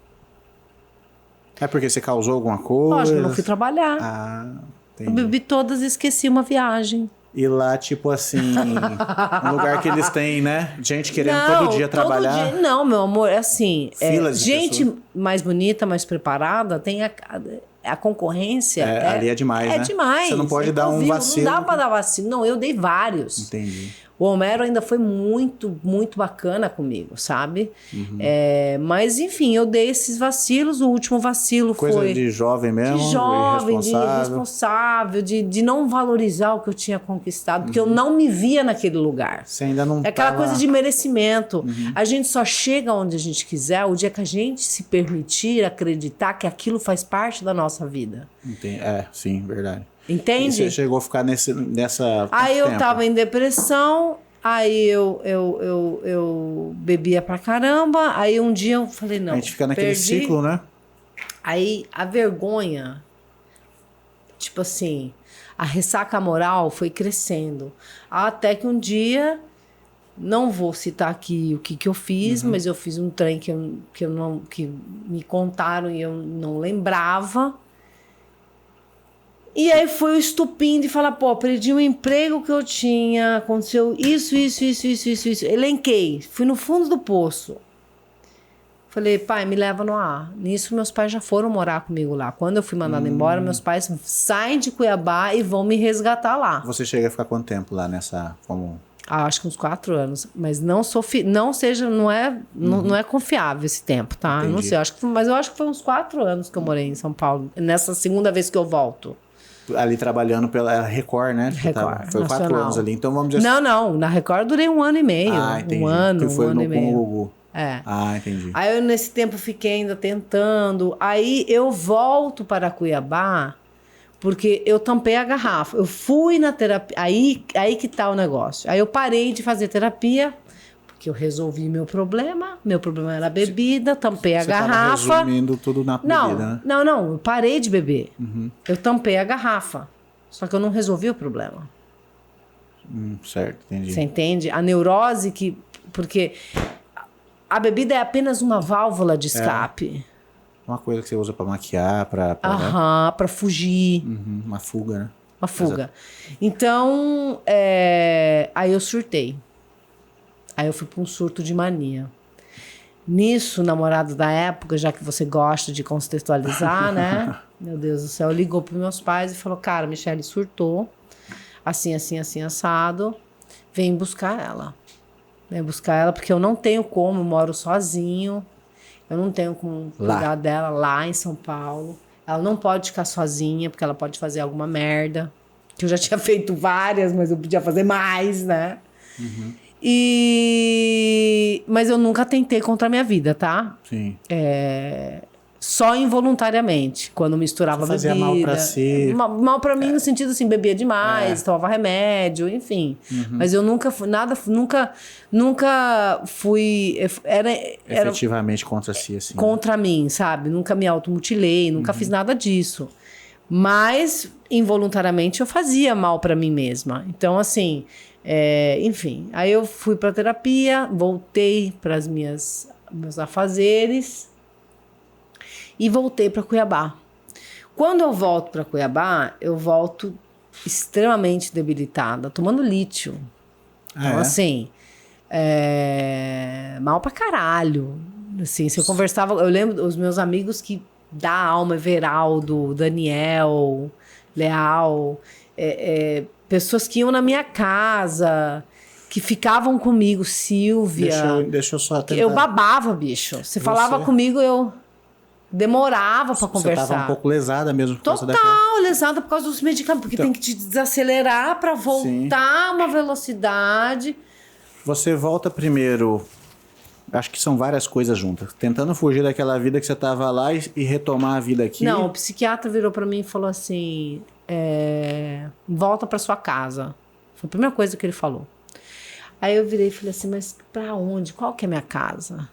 É porque você causou alguma coisa? Lógico, eu não fui trabalhar. Entendi. Eu bebi todas e esqueci uma viagem. E lá, tipo assim, um lugar que eles têm, né? Gente querendo todo dia trabalhar. Não, meu amor, é assim... Filas de gente pessoas. mais bonita, mais preparada, tem a concorrência... ali é demais, né? É demais. Você não pode dar um vacilo. Não dá pra dar vacilo. Não, eu dei vários. Entendi. O Homero ainda foi muito, muito bacana comigo, sabe? Mas, enfim, eu dei esses vacilos. O último vacilo foi... Coisa de jovem mesmo? De jovem, de irresponsável, de não valorizar o que eu tinha conquistado. Porque eu não me via naquele lugar. Você ainda não É aquela coisa de merecimento. A gente só chega onde a gente quiser o dia que a gente se permitir acreditar que aquilo faz parte da nossa vida. Entendi. Sim, verdade. Entende? E você chegou a ficar nessa... Aí eu tava em depressão, aí eu bebia pra caramba, aí um dia eu falei, não, a gente fica naquele ciclo, né? Aí a vergonha, tipo assim, a ressaca moral foi crescendo. Até que um dia, não vou citar aqui o que eu fiz, mas eu fiz um trem que me contaram e eu não lembrava. E aí foi o estupim de falar, perdi o emprego que eu tinha, aconteceu isso. Elenquei, fui no fundo do poço. Falei, pai, me leva no ar. Nisso, meus pais já foram morar comigo lá. Quando eu fui mandada embora, meus pais saem de Cuiabá e vão me resgatar lá. Você chega a ficar quanto tempo lá nessa... Acho que uns 4 anos. Mas não é confiável esse tempo, tá? Entendi. Não sei, mas eu acho que foi uns 4 anos que eu morei em São Paulo. Nessa segunda vez que eu volto. Ali trabalhando pela Record, né? Record, foi 4 nacional. anos ali. Então vamos dizer Não. Na Record eu durei 1 ano e meio. entendi. Um ano e com meio. o Gugu. É. Entendi. Aí eu, nesse tempo, fiquei ainda tentando. Aí eu volto para Cuiabá, porque eu tampei a garrafa. Eu fui na terapia. Aí que tá o negócio. Aí eu parei de fazer terapia, porque eu resolvi meu problema. Meu problema era a bebida, tampei a garrafa. Você tava resumindo tudo na bebida, né? Não. Eu parei de beber. Eu tampei a garrafa. Só que eu não resolvi o problema. Certo, entendi. Você entende? A neurose porque a bebida é apenas uma válvula de escape. Uma coisa que você usa pra maquiar, pra Pra fugir. uma fuga, né? Uma fuga. Então, aí eu surtei. Aí eu fui pra um surto de mania. Nisso, o namorado da época, já que você gosta de contextualizar, né? Meu Deus do céu, ligou pros meus pais e falou, cara, Michele surtou. Assim, assado. Vem buscar ela. Vem buscar ela, porque eu não tenho como, eu moro sozinho. Eu não tenho como cuidar dela lá em São Paulo. Ela não pode ficar sozinha, porque ela pode fazer alguma merda. Que eu já tinha feito várias, mas eu podia fazer mais, né? Mas eu nunca tentei contra a minha vida, tá? Sim. Só involuntariamente, quando misturava bebida. Fazia mal pra si. Mal pra mim, no sentido assim, bebia demais, tomava remédio, enfim. Mas eu nunca fui, nunca fui... Era Efetivamente contra si, assim. contra mim, sabe? Nunca me automutilei, nunca fiz nada disso. Mas, involuntariamente, eu fazia mal pra mim mesma. Então, assim, enfim. Aí eu fui pra terapia, voltei para meus afazeres e voltei para Cuiabá. Quando eu volto para Cuiabá, eu volto extremamente debilitada, tomando lítio. Então, assim, mal pra caralho. Assim, se eu conversava, eu lembro os meus amigos que da alma, Everaldo, Daniel, Leal, pessoas que iam na minha casa, que ficavam comigo, Silvia. Deixa eu só tentar. Eu babava, bicho. Você falava comigo, eu demorava pra conversar. Você tava um pouco lesada mesmo por causa Total, lesada por causa dos medicamentos, porque tem que te desacelerar pra voltar uma velocidade. Você volta primeiro, acho que são várias coisas juntas, tentando fugir daquela vida que você tava lá e retomar a vida aqui. Não, o psiquiatra virou pra mim e falou assim, volta pra sua casa. Foi a primeira coisa que ele falou. Aí eu virei e falei assim, mas pra onde? Qual que é a minha casa?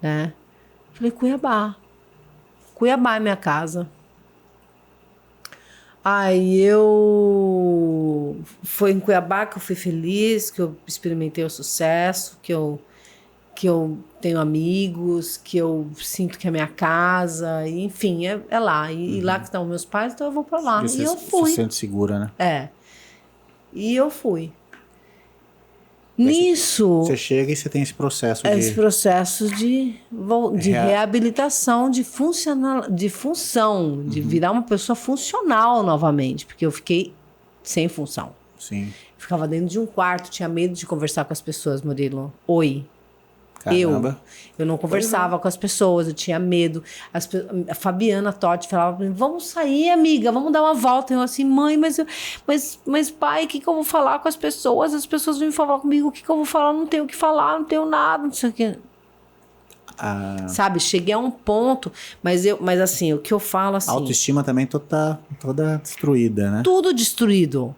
Né? Falei, Cuiabá. Cuiabá é minha casa. Aí foi em Cuiabá que eu fui feliz, que eu experimentei o sucesso, que eu tenho amigos, que eu sinto que é minha casa, e, enfim, é lá. E lá que estão meus pais, então eu vou pra lá. E eu fui. Se sente segura, né? E eu fui. Nisso... Você chega e você tem esse processo Esse processo de reabilitação, de função, de virar uma pessoa funcional novamente, porque eu fiquei sem função. Sim. Ficava dentro de um quarto, tinha medo de conversar com as pessoas, Murilo. Oi. Caramba. Eu não conversava com as pessoas, eu tinha medo. A Fabiana Totti falava pra mim, vamos sair, amiga, vamos dar uma volta. Eu assim, mãe, mas pai, o que eu vou falar com as pessoas? As pessoas vêm falar comigo, o que eu vou falar? Não tenho o que falar, não tenho nada, não sei o que. Sabe, cheguei a um ponto, mas assim, o que eu falo assim... A autoestima também toda destruída, né? Tudo destruído.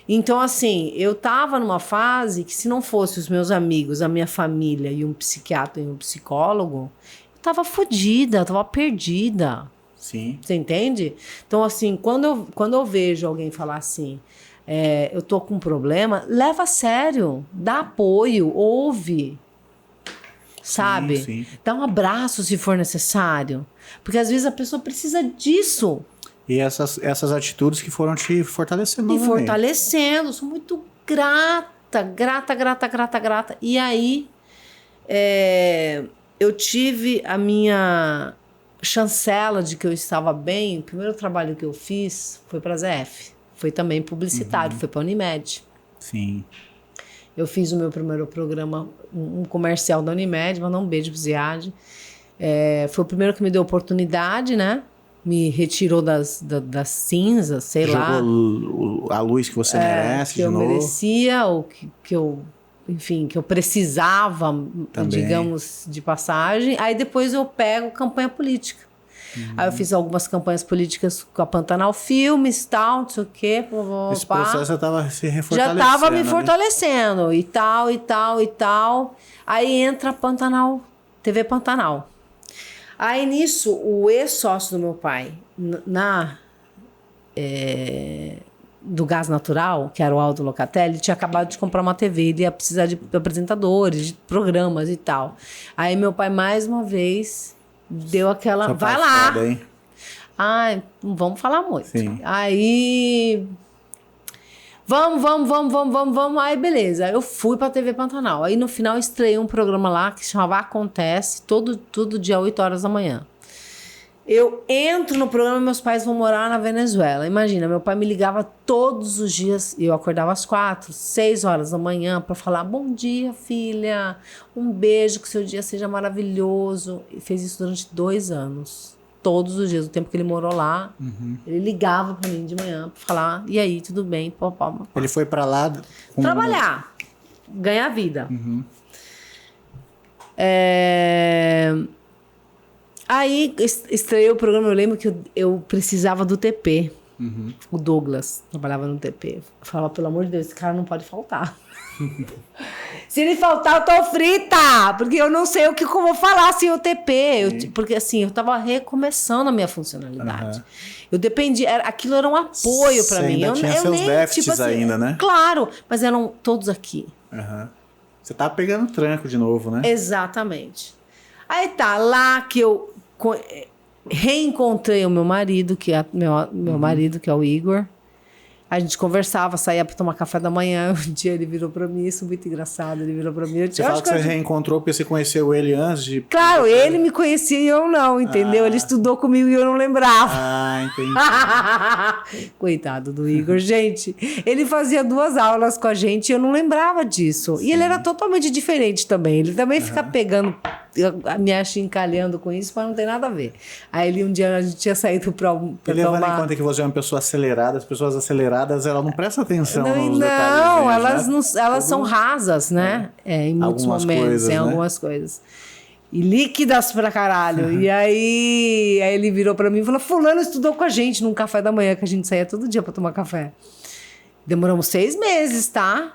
Então, assim, eu tava numa fase que se não fosse os meus amigos, a minha família e um psiquiatra e um psicólogo, eu tava fodida, eu tava perdida. Sim. Você entende? Então, assim, quando eu vejo alguém falar assim, eu tô com um problema, leva a sério, dá apoio, ouve. Sabe? Sim. Dá um abraço se for necessário. Porque às vezes a pessoa precisa disso. E essas atitudes que foram te fortalecendo. Me fortalecendo. Sou muito grata. E aí, eu tive a minha chancela de que eu estava bem. O primeiro trabalho que eu fiz foi para a ZF. Foi também publicitário, foi para a Unimed. Sim. Eu fiz o meu primeiro programa, um comercial da Unimed, mandar um beijo pro Ziad. Foi o primeiro que me deu oportunidade, né? Me retirou das cinzas, sei lá. Jogou a luz que você merece que de eu novo. merecia, ou que eu, enfim, que eu precisava, Também. digamos, de passagem. Aí depois eu pego campanha política. Aí eu fiz algumas campanhas políticas com a Pantanal Filmes e tal, não sei o quê. Esse processo já estava se refortalecendo. Já estava me né? fortalecendo e tal, e tal, e tal. Aí entra a Pantanal, TV Pantanal. Aí nisso, o ex-sócio do meu pai, do gás natural, que era o Aldo Locatelli, tinha acabado de comprar uma TV, ele ia precisar de apresentadores, de programas e tal. Aí meu pai, mais uma vez, deu aquela... Seu pai vai lá! foda, hein? Ai, não vamos falar muito. Sim. Aí... Vamos. Aí, beleza. Eu fui pra TV Pantanal. Aí, no final, estreiei um programa lá que chamava Acontece, todo dia, 8 horas da manhã. Eu entro no programa e meus pais vão morar na Venezuela. Imagina, meu pai me ligava todos os dias. Eu acordava às 4, 6 horas da manhã pra falar: bom dia, filha. Um beijo, que seu dia seja maravilhoso. E fez isso durante 2 anos. Todos os dias, o tempo que ele morou lá, ele ligava pra mim de manhã pra falar: e aí, tudo bem? Ele foi pra lá... Trabalhar, ganhar vida. Aí estreei o programa, eu lembro que eu precisava do TP. O Douglas trabalhava no TP. Eu falava: pelo amor de Deus, esse cara não pode faltar. Se ele faltar, eu tô frita! Porque eu não sei o que eu vou falar sem o TP. Porque assim, eu tava recomeçando a minha funcionalidade. Eu dependia, aquilo era um apoio pra mim. Ainda tinha seus déficits ainda, né? Claro, mas eram todos aqui. Você tava pegando tranco de novo, né? Exatamente. Aí tá, lá que eu reencontrei o meu marido, que é meu marido, que é o Igor. A gente conversava, saía pra tomar café da manhã. Um dia ele virou pra mim, isso é muito engraçado. Ele virou pra mim. Você fala que você reencontrou porque você conheceu ele antes de... Claro, ele me conhecia e eu não, entendeu? Ele estudou comigo e eu não lembrava. Entendi. Coitado do Igor. Gente, ele fazia 2 aulas com a gente e eu não lembrava disso. Sim. E ele era totalmente diferente também. Ele também fica pegando, me achincalhando com isso, mas não tem nada a ver. Aí um dia a gente tinha saído pra e levando em conta que você é uma pessoa acelerada, as pessoas aceleradas, elas não prestam atenção nos detalhes. Não, elas são rasas, né? Em muitos momentos, em algumas coisas. E líquidas pra caralho. E aí ele virou pra mim e falou: fulano estudou com a gente num café da manhã, que a gente saía todo dia pra tomar café. Demoramos 6 meses, tá?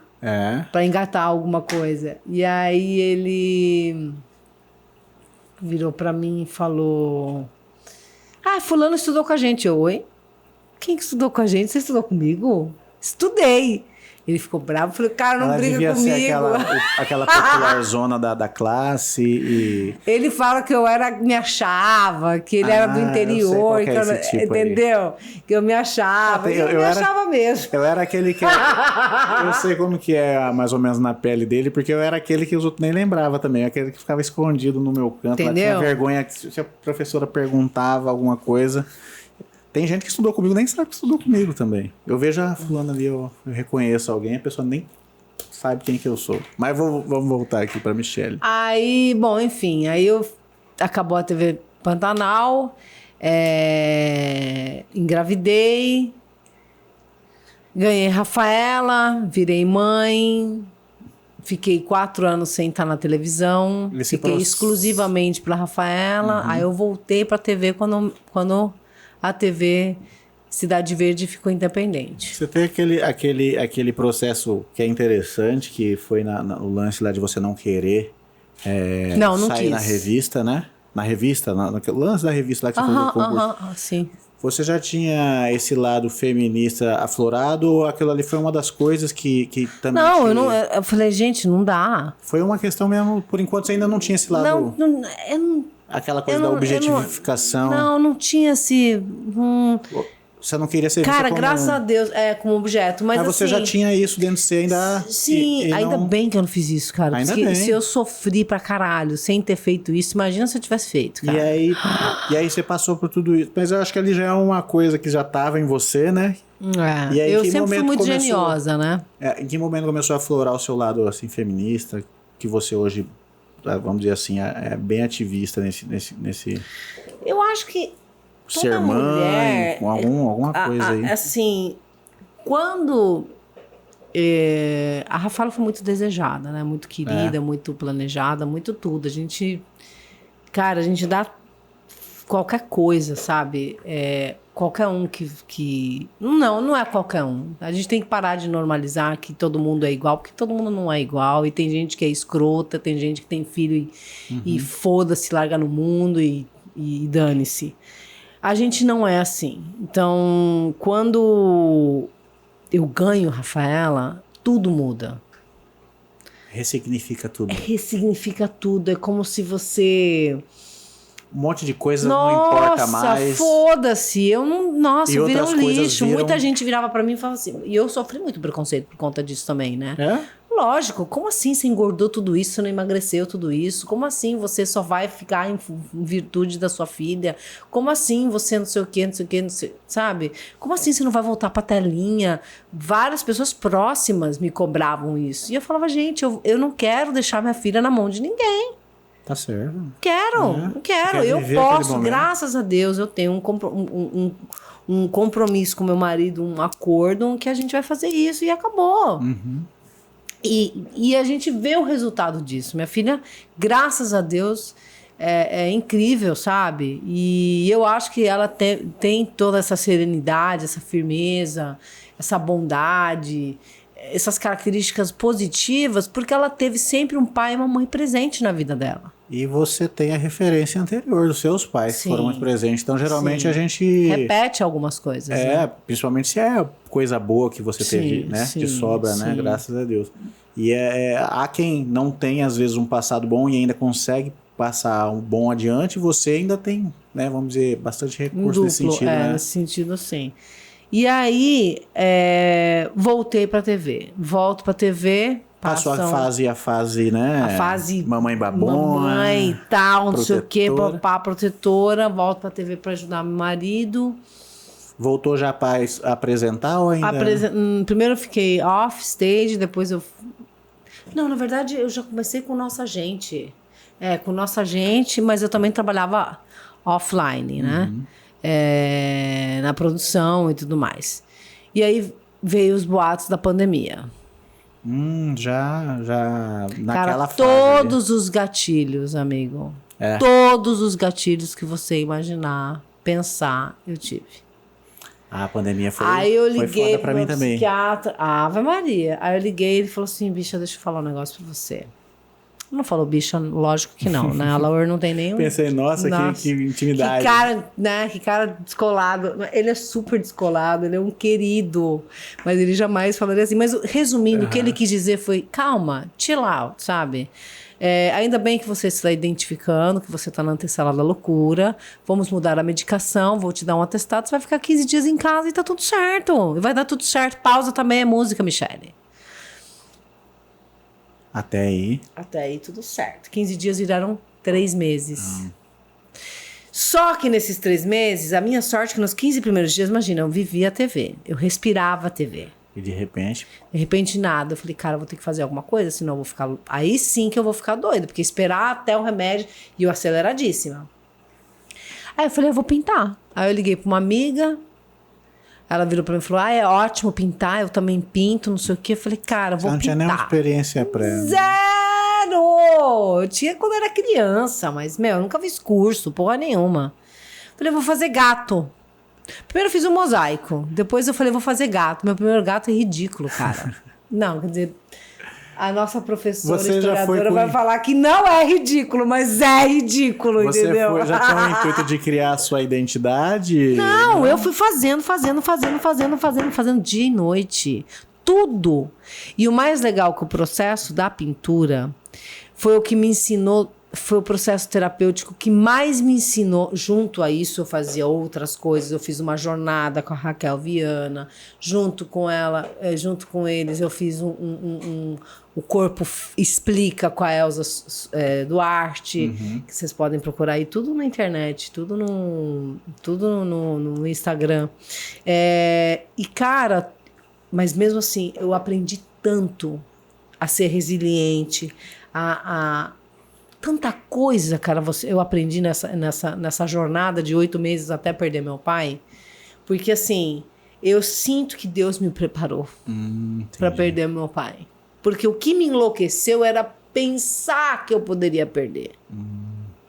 Pra engatar alguma coisa. E aí ele virou pra mim e falou: fulano estudou com a gente. Oi? Quem que estudou com a gente? Você estudou comigo? Estudei. Ele ficou bravo. Falei: cara, não briga comigo. Ser aquela popularzona da classe. E... Ele fala que me achava, que ele era do interior. Eu sei qual que é esse tipo entendeu? Aí. Que eu me achava. Eu me achava mesmo. Eu era aquele que... eu sei como que é mais ou menos na pele dele, porque eu era aquele que os outros nem lembravam também. Aquele que ficava escondido no meu canto. Entendeu? Lá, tinha vergonha se a professora perguntava alguma coisa... Tem gente que estudou comigo, nem sabe que estudou comigo também. Eu vejo a fulana ali, eu reconheço alguém, a pessoa nem sabe quem que eu sou. Mas vamos voltar aqui pra Michelle. Aí, bom, enfim, acabou a TV Pantanal, engravidei, ganhei Rafaela, virei mãe, fiquei 4 anos sem estar na televisão, fiquei exclusivamente pra Rafaela, aí eu voltei pra TV quando a TV Cidade Verde ficou independente. Você tem aquele processo que é interessante, que foi no lance lá de você não querer não sair quis. Na revista, né? Na revista, no lance da revista lá que você fez o concurso. Sim. Você já tinha esse lado feminista aflorado ou aquilo ali foi uma das coisas que também... Não, eu falei: gente, não dá. Foi uma questão mesmo, por enquanto você ainda não tinha esse lado... Aquela coisa da objetificação. Não tinha esse... Você não queria ser Cara, graças a Deus, como objeto. Mas você já tinha isso dentro de você ainda... Sim, ainda bem que eu não fiz isso, cara. Ainda porque bem. Se eu sofri pra caralho sem ter feito isso, imagina se eu tivesse feito, cara. E aí você passou por tudo isso. Mas eu acho que ali já é uma coisa que já tava em você, né? E aí, eu que sempre fui momento muito começou- geniosa, né? Em que momento começou a aflorar o seu lado assim, feminista, que você hoje, vamos dizer assim, é bem ativista nesse Eu acho que toda ser mãe, mulher... com alguma coisa aí? Assim, quando... a Rafaela foi muito desejada, né? Muito querida, muito planejada, muito tudo. A gente dá qualquer coisa, sabe? Qualquer um que... Não é qualquer um. A gente tem que parar de normalizar que todo mundo é igual, porque todo mundo não é igual. E tem gente que é escrota, tem gente que tem filho e foda-se, larga no mundo e dane-se. A gente não é assim. Então, quando eu ganho Rafaela, tudo muda. Ressignifica tudo. Ressignifica tudo. É como se você... Um monte de coisa não importa mais. Foda-se. Eu não... Nossa, E eu virei um outras coisas lixo. viram- Muita gente virava pra mim e falava assim... E eu sofri muito preconceito por conta disso também, né? Lógico. Como assim você engordou tudo isso, você não emagreceu tudo isso? Como assim você só vai ficar em virtude da sua filha? Como assim você não sei o quê, não sei o quê, não sei... Sabe? Como assim você não vai voltar pra telinha? Várias pessoas próximas me cobravam isso. E eu falava, gente, eu não quero deixar minha filha na mão de ninguém. Tá certo. Não quero. Quer Eu viver aquele posso, momento. graças a Deus, eu tenho um compromisso com meu marido, um acordo que a gente vai fazer isso e acabou. E a gente vê o resultado disso. Minha filha, graças a Deus, é incrível, sabe? E eu acho que ela tem toda essa serenidade, essa firmeza, essa bondade, essas características positivas, porque ela teve sempre um pai e uma mãe presente na vida dela. E você tem a referência anterior dos seus pais que Sim. foram muito presentes. Então, geralmente, Sim. a gente... Repete algumas coisas, né? Principalmente se é coisa boa que você teve, né? De sobra, né? Graças a Deus. E há quem não tem, às vezes, um passado bom e ainda consegue passar um bom adiante, você ainda tem, né? Vamos dizer, bastante recurso nesse sentido, né? Nesse sentido, sim. E aí, voltei pra TV. Volto pra TV... Passou a fase, né? A fase... Mamãe babona. Mamãe e tal, não sei o quê. protetora. Papá, protetora. Volto pra TV pra ajudar meu marido. Voltou já para apresentar ou ainda? Primeiro eu fiquei off stage, depois eu... Não, na verdade, eu já comecei com Nossa Gente. Com Nossa Gente, mas eu também trabalhava offline, né? Na produção e tudo mais. E aí veio os boatos da pandemia. Já Cara, naquela fase. todos os gatilhos, amigo. Todos os gatilhos que você imaginar, pensar, eu tive. A pandemia foi Aí eu foi liguei foda pro pra mim meu também. psiquiatra. Ave Maria. Aí eu liguei e ele falou assim, bicha, deixa eu falar um negócio pra você. Não falou bicha, lógico que não, né? A Laura não tem nenhum... Pensei, nossa. Que intimidade. Que cara, né? Que cara descolado. Ele é super descolado, ele é um querido. Mas ele jamais falaria assim. Mas resumindo, o que ele quis dizer foi, calma, chill out, sabe? Ainda bem que você está identificando, que você está na antessala da loucura. Vamos mudar a medicação, vou te dar um atestado. Você vai ficar 15 dias em casa e tá tudo certo. E vai dar tudo certo. Pausa também é música, Michele. Até aí tudo certo. 15 dias viraram 3 meses. Só que nesses 3 meses, a minha sorte é que nos 15 primeiros dias, imagina, eu vivia a TV. Eu respirava a TV. E de repente... De repente, nada. Eu falei, cara, eu vou ter que fazer alguma coisa, senão eu vou ficar... Aí sim que eu vou ficar doida, porque esperar até o remédio... E eu aceleradíssima. Aí eu falei, eu vou pintar. Aí eu liguei pra uma amiga... Ela virou pra mim e falou, é ótimo pintar, eu também pinto, não sei o quê. Eu falei, cara, vou pintar. Não tinha nenhuma experiência prévia. Zero! Eu tinha quando era criança, mas, eu nunca fiz curso, porra nenhuma. Falei, eu vou fazer gato. Primeiro eu fiz um mosaico, depois eu falei, vou fazer gato. Meu primeiro gato é ridículo, cara. Não, quer dizer... A nossa professora historiadora vai falar que não é ridículo, mas é ridículo, entendeu? Você já tinha o intuito de criar a sua identidade? Não, eu fui fazendo dia e noite. Tudo. E o mais legal que o processo da pintura foi o que me ensinou foi o processo terapêutico que mais me ensinou. Junto a isso, eu fazia outras coisas. Eu fiz uma jornada com a Raquel Viana. Junto com ela, junto com eles, eu fiz O Corpo Explica com a Elza Duarte, que vocês podem procurar aí tudo na internet, tudo no Instagram. E, cara, mas mesmo assim, eu aprendi tanto a ser resiliente, tanta coisa, cara, eu aprendi nessa jornada de 8 meses até perder meu pai. Porque, assim, eu sinto que Deus me preparou para perder meu pai. Porque o que me enlouqueceu era pensar que eu poderia perder.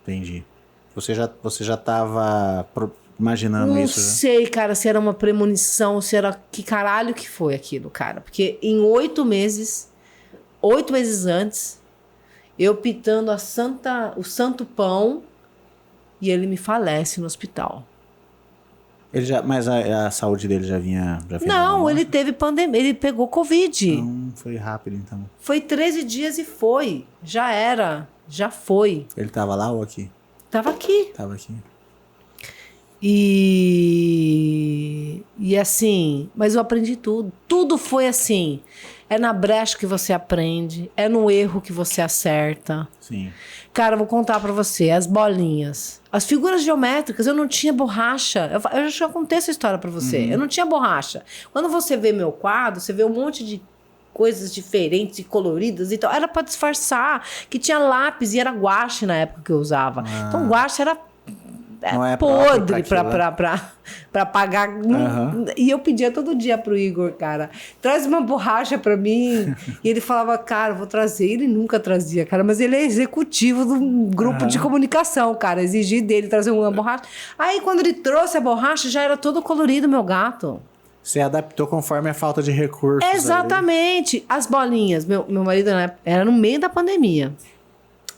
Entendi. Você já estava imaginando isso? Não sei, cara, se era uma premonição, se era... Que caralho que foi aquilo, cara? Porque em 8 meses antes... Eu pitando o santo pão e ele me falece no hospital. Mas a saúde dele já vinha... Não, ele teve pandemia, ele pegou Covid. Não, foi rápido então. Foi 13 dias e foi. Já era, já foi. Ele tava lá ou aqui? Tava aqui. Tava aqui. E assim, mas eu aprendi tudo. Tudo foi assim. É na brecha que você aprende, é no erro que você acerta. Sim. Cara, eu vou contar pra você, as bolinhas. As figuras geométricas, eu não tinha borracha. Eu já contei essa história pra você. Eu não tinha borracha. Quando você vê meu quadro, você vê um monte de coisas diferentes e coloridas e tal. Era pra disfarçar, que tinha lápis e era guache na época que eu usava. Então guache era... Não é podre pra pagar. E eu pedia todo dia pro Igor, cara, traz uma borracha pra mim. E ele falava, cara, vou trazer. Ele nunca trazia, cara, mas ele é executivo do grupo de comunicação, cara. Exigi dele trazer uma borracha. Aí quando ele trouxe a borracha, já era todo colorido, meu gato. Você adaptou conforme a falta de recursos. Exatamente. Ali. As bolinhas. Meu marido era no meio da pandemia.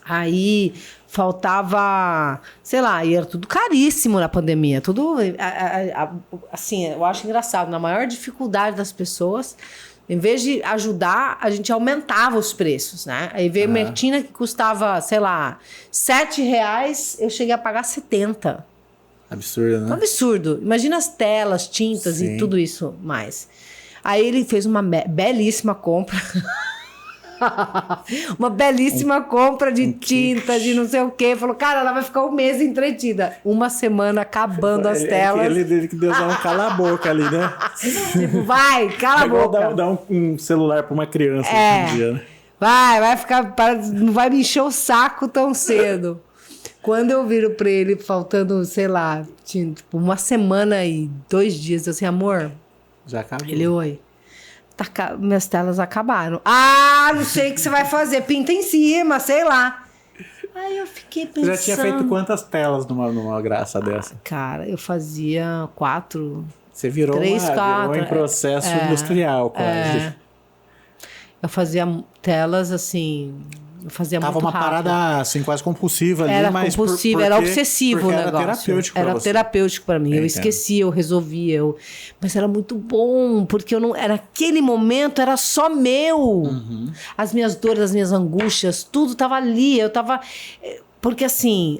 Aí faltava, sei lá, e era tudo caríssimo na pandemia. Tudo, assim, eu acho engraçado. Na maior dificuldade das pessoas, em vez de ajudar, a gente aumentava os preços, né? Aí veio Mertina que custava, sei lá, R$7, eu cheguei a pagar 70. Absurdo, né? Um absurdo. Imagina as telas, tintas e tudo isso mais. Aí ele fez uma belíssima compra. Uma belíssima compra de tinta, de não sei o quê. Falou, cara, ela vai ficar um mês entretida. Uma semana acabando as telas. Ele que Deus dá um cala a boca ali, né? Tipo, vai, cala a boca. Dá um celular pra uma criança hoje em dia, né? Vai ficar... Não vai me encher o saco tão cedo. Quando eu viro pra ele, faltando, sei lá, tipo, uma semana e 2 dias, eu assim, amor... Já acabou. Ele, oi... minhas telas acabaram. Não sei o que você vai fazer. Pinta em cima, sei lá. Aí eu fiquei pensando... Você já tinha feito quantas telas numa graça dessa? Cara, eu fazia 4. Você virou 3, 4. Virou em processo industrial, quase. Eu fazia telas assim... Eu fazia Tava muito uma rápido. parada assim, quase compulsiva ali, era mas compulsivo, era obsessivo o negócio. Era terapêutico Era pra você. terapêutico pra mim. Eu Entendo. esquecia, eu resolvia. Mas era muito bom, porque eu não... Naquele momento era só meu. As minhas dores, as minhas angústias, tudo tava ali. Eu tava... Porque assim...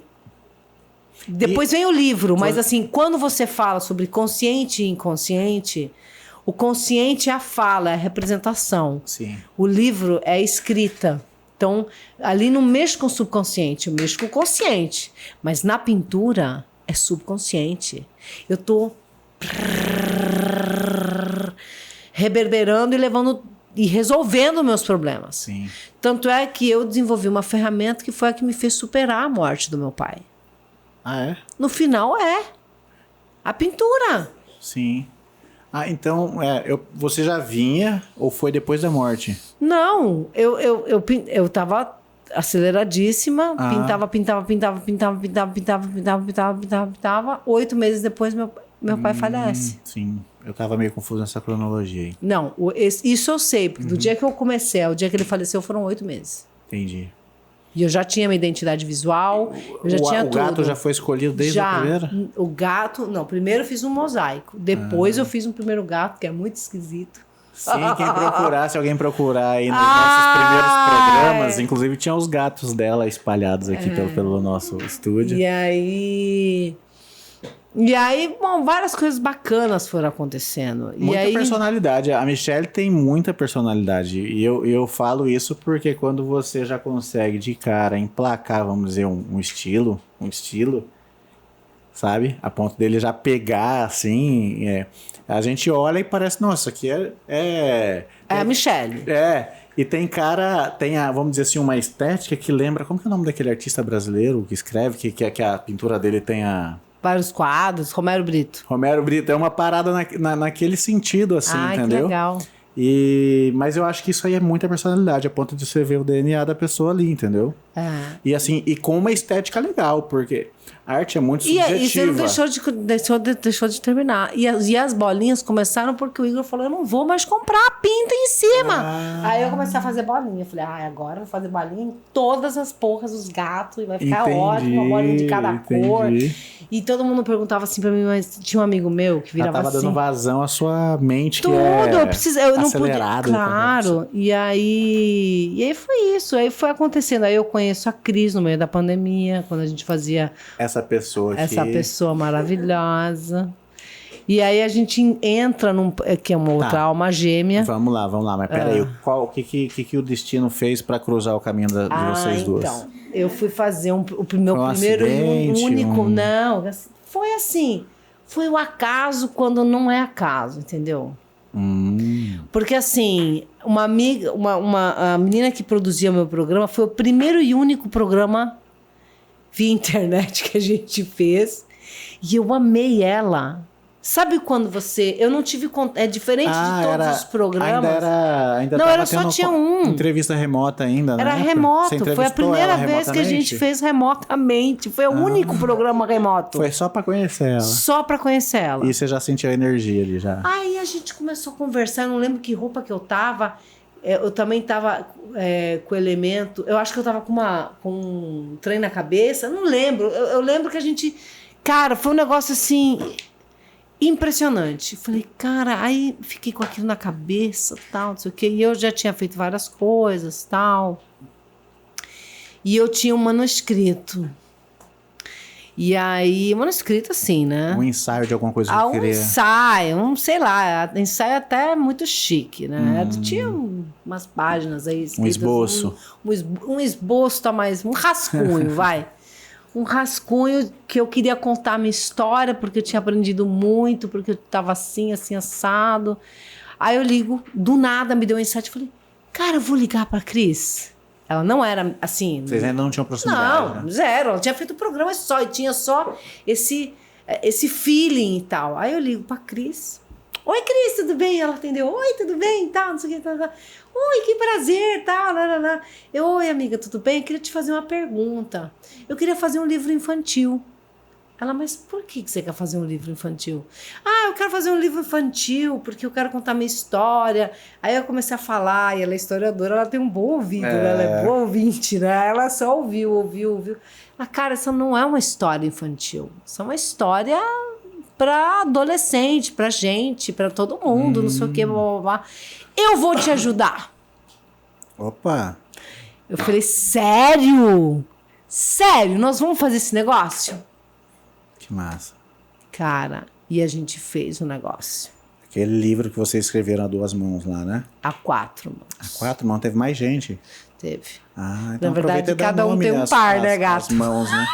Depois vem o livro, mas assim, quando você fala sobre consciente e inconsciente... O consciente é a fala, é a representação. Sim. O livro é a escrita. Então, ali não mexo com o subconsciente, eu mexo com o consciente. Mas na pintura, é subconsciente. Eu tô reverberando e levando e resolvendo meus problemas. Sim. Tanto é que eu desenvolvi uma ferramenta que foi a que me fez superar a morte do meu pai. Ah, é? No final, a pintura. Sim. Então, você já vinha ou foi depois da morte? Não, eu tava aceleradíssima, pintava. 8 meses depois, meu pai falece. Sim, eu tava meio confuso nessa cronologia aí. Não, isso eu sei, porque do dia que eu comecei ao dia que ele faleceu foram 8 meses. Entendi. E eu já tinha minha identidade visual, eu já tinha tudo. O gato já foi escolhido desde a primeira? O gato... Não, primeiro eu fiz um mosaico. Depois eu fiz um primeiro gato, que é muito esquisito. Sim, se alguém procurar aí nos nossos primeiros programas, inclusive tinha os gatos dela espalhados aqui pelo nosso estúdio. E aí, bom, várias coisas bacanas foram acontecendo. Muita personalidade. A Michelle tem muita personalidade. E eu falo isso porque quando você já consegue de cara emplacar, vamos dizer, um estilo, sabe? A ponto dele já pegar, assim, a gente olha e parece, nossa, aqui é a Michelle. E tem vamos dizer assim, uma estética que lembra, como que é o nome daquele artista brasileiro que escreve, que a pintura dele tem vários quadros, Romero Brito. Romero Brito, é uma parada naquele sentido, assim, entendeu? Que legal. Mas eu acho que isso aí é muita personalidade, a ponto de você ver o DNA da pessoa ali, entendeu? E assim, e com uma estética legal, porque a arte é muito subjetiva. E você não deixou de terminar. E as bolinhas começaram porque o Igor falou, eu não vou mais comprar a pinta em cima. Aí eu comecei a fazer bolinha. Eu falei, agora eu vou fazer bolinha em todas as porras dos gatos e vai ficar ótimo, uma bolinha de cada cor. E todo mundo perguntava assim pra mim, mas tinha um amigo meu que virava assim. Tava dando vazão à sua mente, tudo, eu não podia, claro. E aí foi isso, aí foi acontecendo. Aí eu conheço a Cris no meio da pandemia, quando a gente fazia essa pessoa maravilhosa. E aí a gente entra que é uma outra alma gêmea. Vamos lá, mas peraí, o que o destino fez pra cruzar o caminho de vocês duas? Então, eu fui fazer o meu primeiro e único. Não, foi assim. Foi o acaso quando não é acaso, entendeu? Porque assim, uma amiga, a menina que produzia o meu programa foi o primeiro e único programa via internet que a gente fez. E eu amei ela. Sabe quando você... Eu não tive... É diferente de todos os programas. Ainda só tinha um. Entrevista remota ainda, né? Era remoto. Foi a primeira vez que a gente fez remotamente. Foi o único programa remoto. Foi só pra conhecer ela. Só pra conhecer ela. E você já sentiu a energia ali, já? Aí a gente começou a conversar. Eu não lembro que roupa que eu tava. Eu também tava com o elemento... Eu acho que eu tava com um trem na cabeça. Não lembro. Eu lembro que a gente... Cara, foi um negócio assim... impressionante. Falei, cara, aí fiquei com aquilo na cabeça, tal, não sei o quê. E eu já tinha feito várias coisas, tal. E eu tinha um manuscrito. E aí, manuscrito assim, né? Um ensaio de alguma coisa que eu queria... Um ensaio, sei lá, ensaio até muito chique, né? Tinha umas páginas aí escritas... Um esboço. Um esboço, tá mais... Um rascunho, vai. Um rascunho que eu queria contar a minha história, porque eu tinha aprendido muito, porque eu estava assim, assado. Aí eu ligo, do nada me deu um insight, falei, cara, eu vou ligar pra Cris. Ela não era assim... Vocês ainda não tinham proximidade, não, né? Zero. Ela tinha feito o programa só, e tinha só esse feeling e tal. Aí eu ligo pra Cris. Oi, Cris, tudo bem? Ela atendeu. Oi, tudo bem? Tal, não sei o que, tal. Oi, que prazer, tal, lá. Oi, amiga, tudo bem? Eu queria te fazer uma pergunta. Eu queria fazer um livro infantil. Ela, mas por que você quer fazer um livro infantil? Eu quero fazer um livro infantil porque eu quero contar minha história. Aí eu comecei a falar, e ela é historiadora, ela tem um bom ouvido, né? Ela é boa ouvinte, né? Ela só ouviu. Mas, cara, isso não é uma história infantil. Isso é uma história para adolescente, para gente, para todo mundo, não sei o que, blá, blá, blá. Eu vou te ajudar. Opa! Eu falei, sério? Sério, nós vamos fazer esse negócio? Que massa. Cara, e a gente fez o negócio. Aquele livro que vocês escreveram a 2 mãos lá, né? A 4 mãos. A 4 mãos? Teve mais gente? Teve. Então na verdade, cada um tem um par, né, gato? As mãos, né?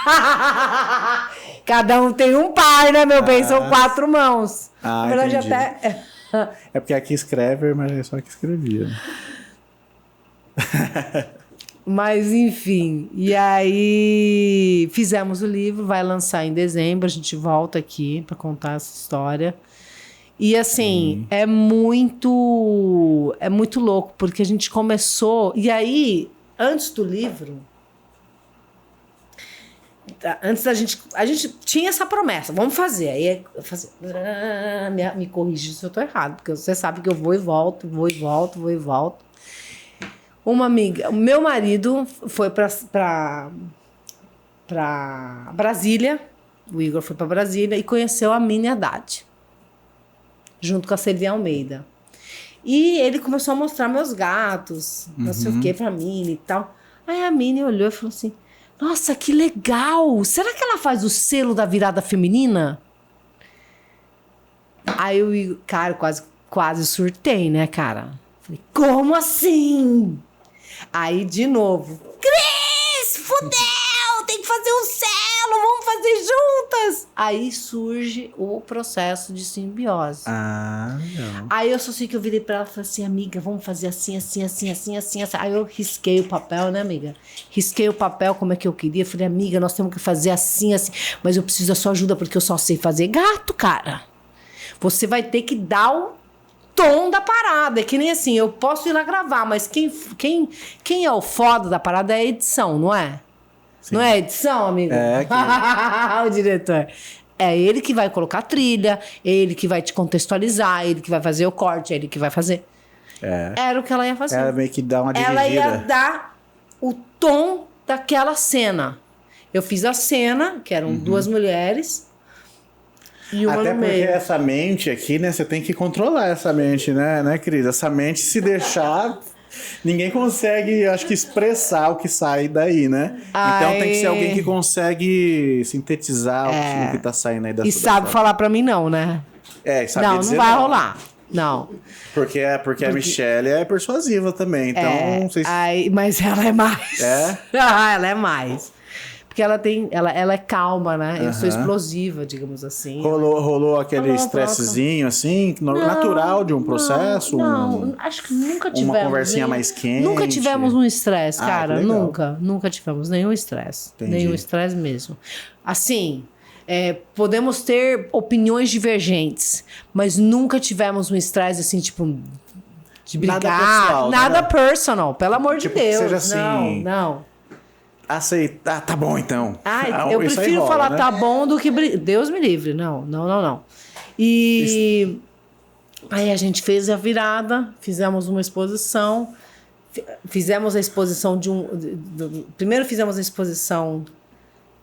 Cada um tem um par, né, meu bem? São 4 mãos. Na verdade, entendi. até... É porque aqui escreve, mas é só que escrevia. Mas, enfim. E aí, fizemos o livro, vai lançar em dezembro. A gente volta aqui para contar essa história. E, assim, é muito louco, porque a gente começou... E aí, antes do livro... Antes da gente... A gente tinha essa promessa. Vamos fazer. Aí eu fazia... Me corrige se eu tô errado, porque você sabe que eu vou e volto. Uma amiga... O meu marido foi para Brasília. O Igor foi para Brasília e conheceu a Mini Haddad. Junto com a Celia Almeida. E ele começou a mostrar meus gatos, não sei o que, pra Mini e tal. Aí a Mini olhou e falou assim, nossa, que legal! Será que ela faz o selo da virada feminina? Aí eu, cara, quase surtei, né, cara? Falei, como assim? Aí, de novo, Cris, fudeu! Tem que fazer um selo, vamos fazer juntas! Aí surge o processo de simbiose. Ah, não. Aí eu só sei que eu virei pra ela e falei assim, amiga, vamos fazer assim, assim, assim, assim, assim, assim. Aí eu risquei o papel, né, amiga? Risquei o papel como é que eu queria. Falei, amiga, nós temos que fazer assim, assim. Mas eu preciso da sua ajuda porque eu só sei fazer gato, cara. Você vai ter que dar o tom da parada. É que nem assim, eu posso ir lá gravar, mas quem é o foda da parada é a edição, não é? Sim. Não é a edição, amigo? É, o diretor. É ele que vai colocar a trilha, ele que vai te contextualizar, ele que vai fazer o corte, ele que vai fazer. Era o que ela ia fazer. Ela meio que dá uma dirigida. Ela ia dar o tom daquela cena. Eu fiz a cena, que eram duas mulheres e uma até no porque meio. essa mente aqui, né? Você tem que controlar essa mente, né, querida? Essa mente, se deixar... Ninguém consegue, acho que, expressar o que sai daí, né? Então tem que ser alguém que consegue sintetizar o que tá saindo aí da E sabe falar pra mim não, né? Sabe não, dizer não vai rolar. Não. Porque a Michelle é persuasiva também, então... não sei se... mas ela é mais. É? Ela é mais. Porque ela é calma, né? Eu sou explosiva, digamos assim. Rolou aquele estressezinho, assim, natural de um processo? Não, acho que nunca tivemos. Uma conversinha mais quente? Nunca tivemos um estresse, Ah, cara. que legal. Nunca tivemos nenhum estresse. Entendi. Nenhum estresse mesmo. Assim, podemos ter opiniões divergentes, mas nunca tivemos um estresse, assim, tipo... de brigar. Nada pessoal, nada personal, pelo amor tipo, de Deus. Que seja assim... Não. Aceitar, tá bom então. Eu Isso aí prefiro rola, falar né? tá bom do que... Deus me livre. Não. E... Aí a gente fez a virada, fizemos uma exposição. Fizemos a exposição primeiro fizemos a exposição...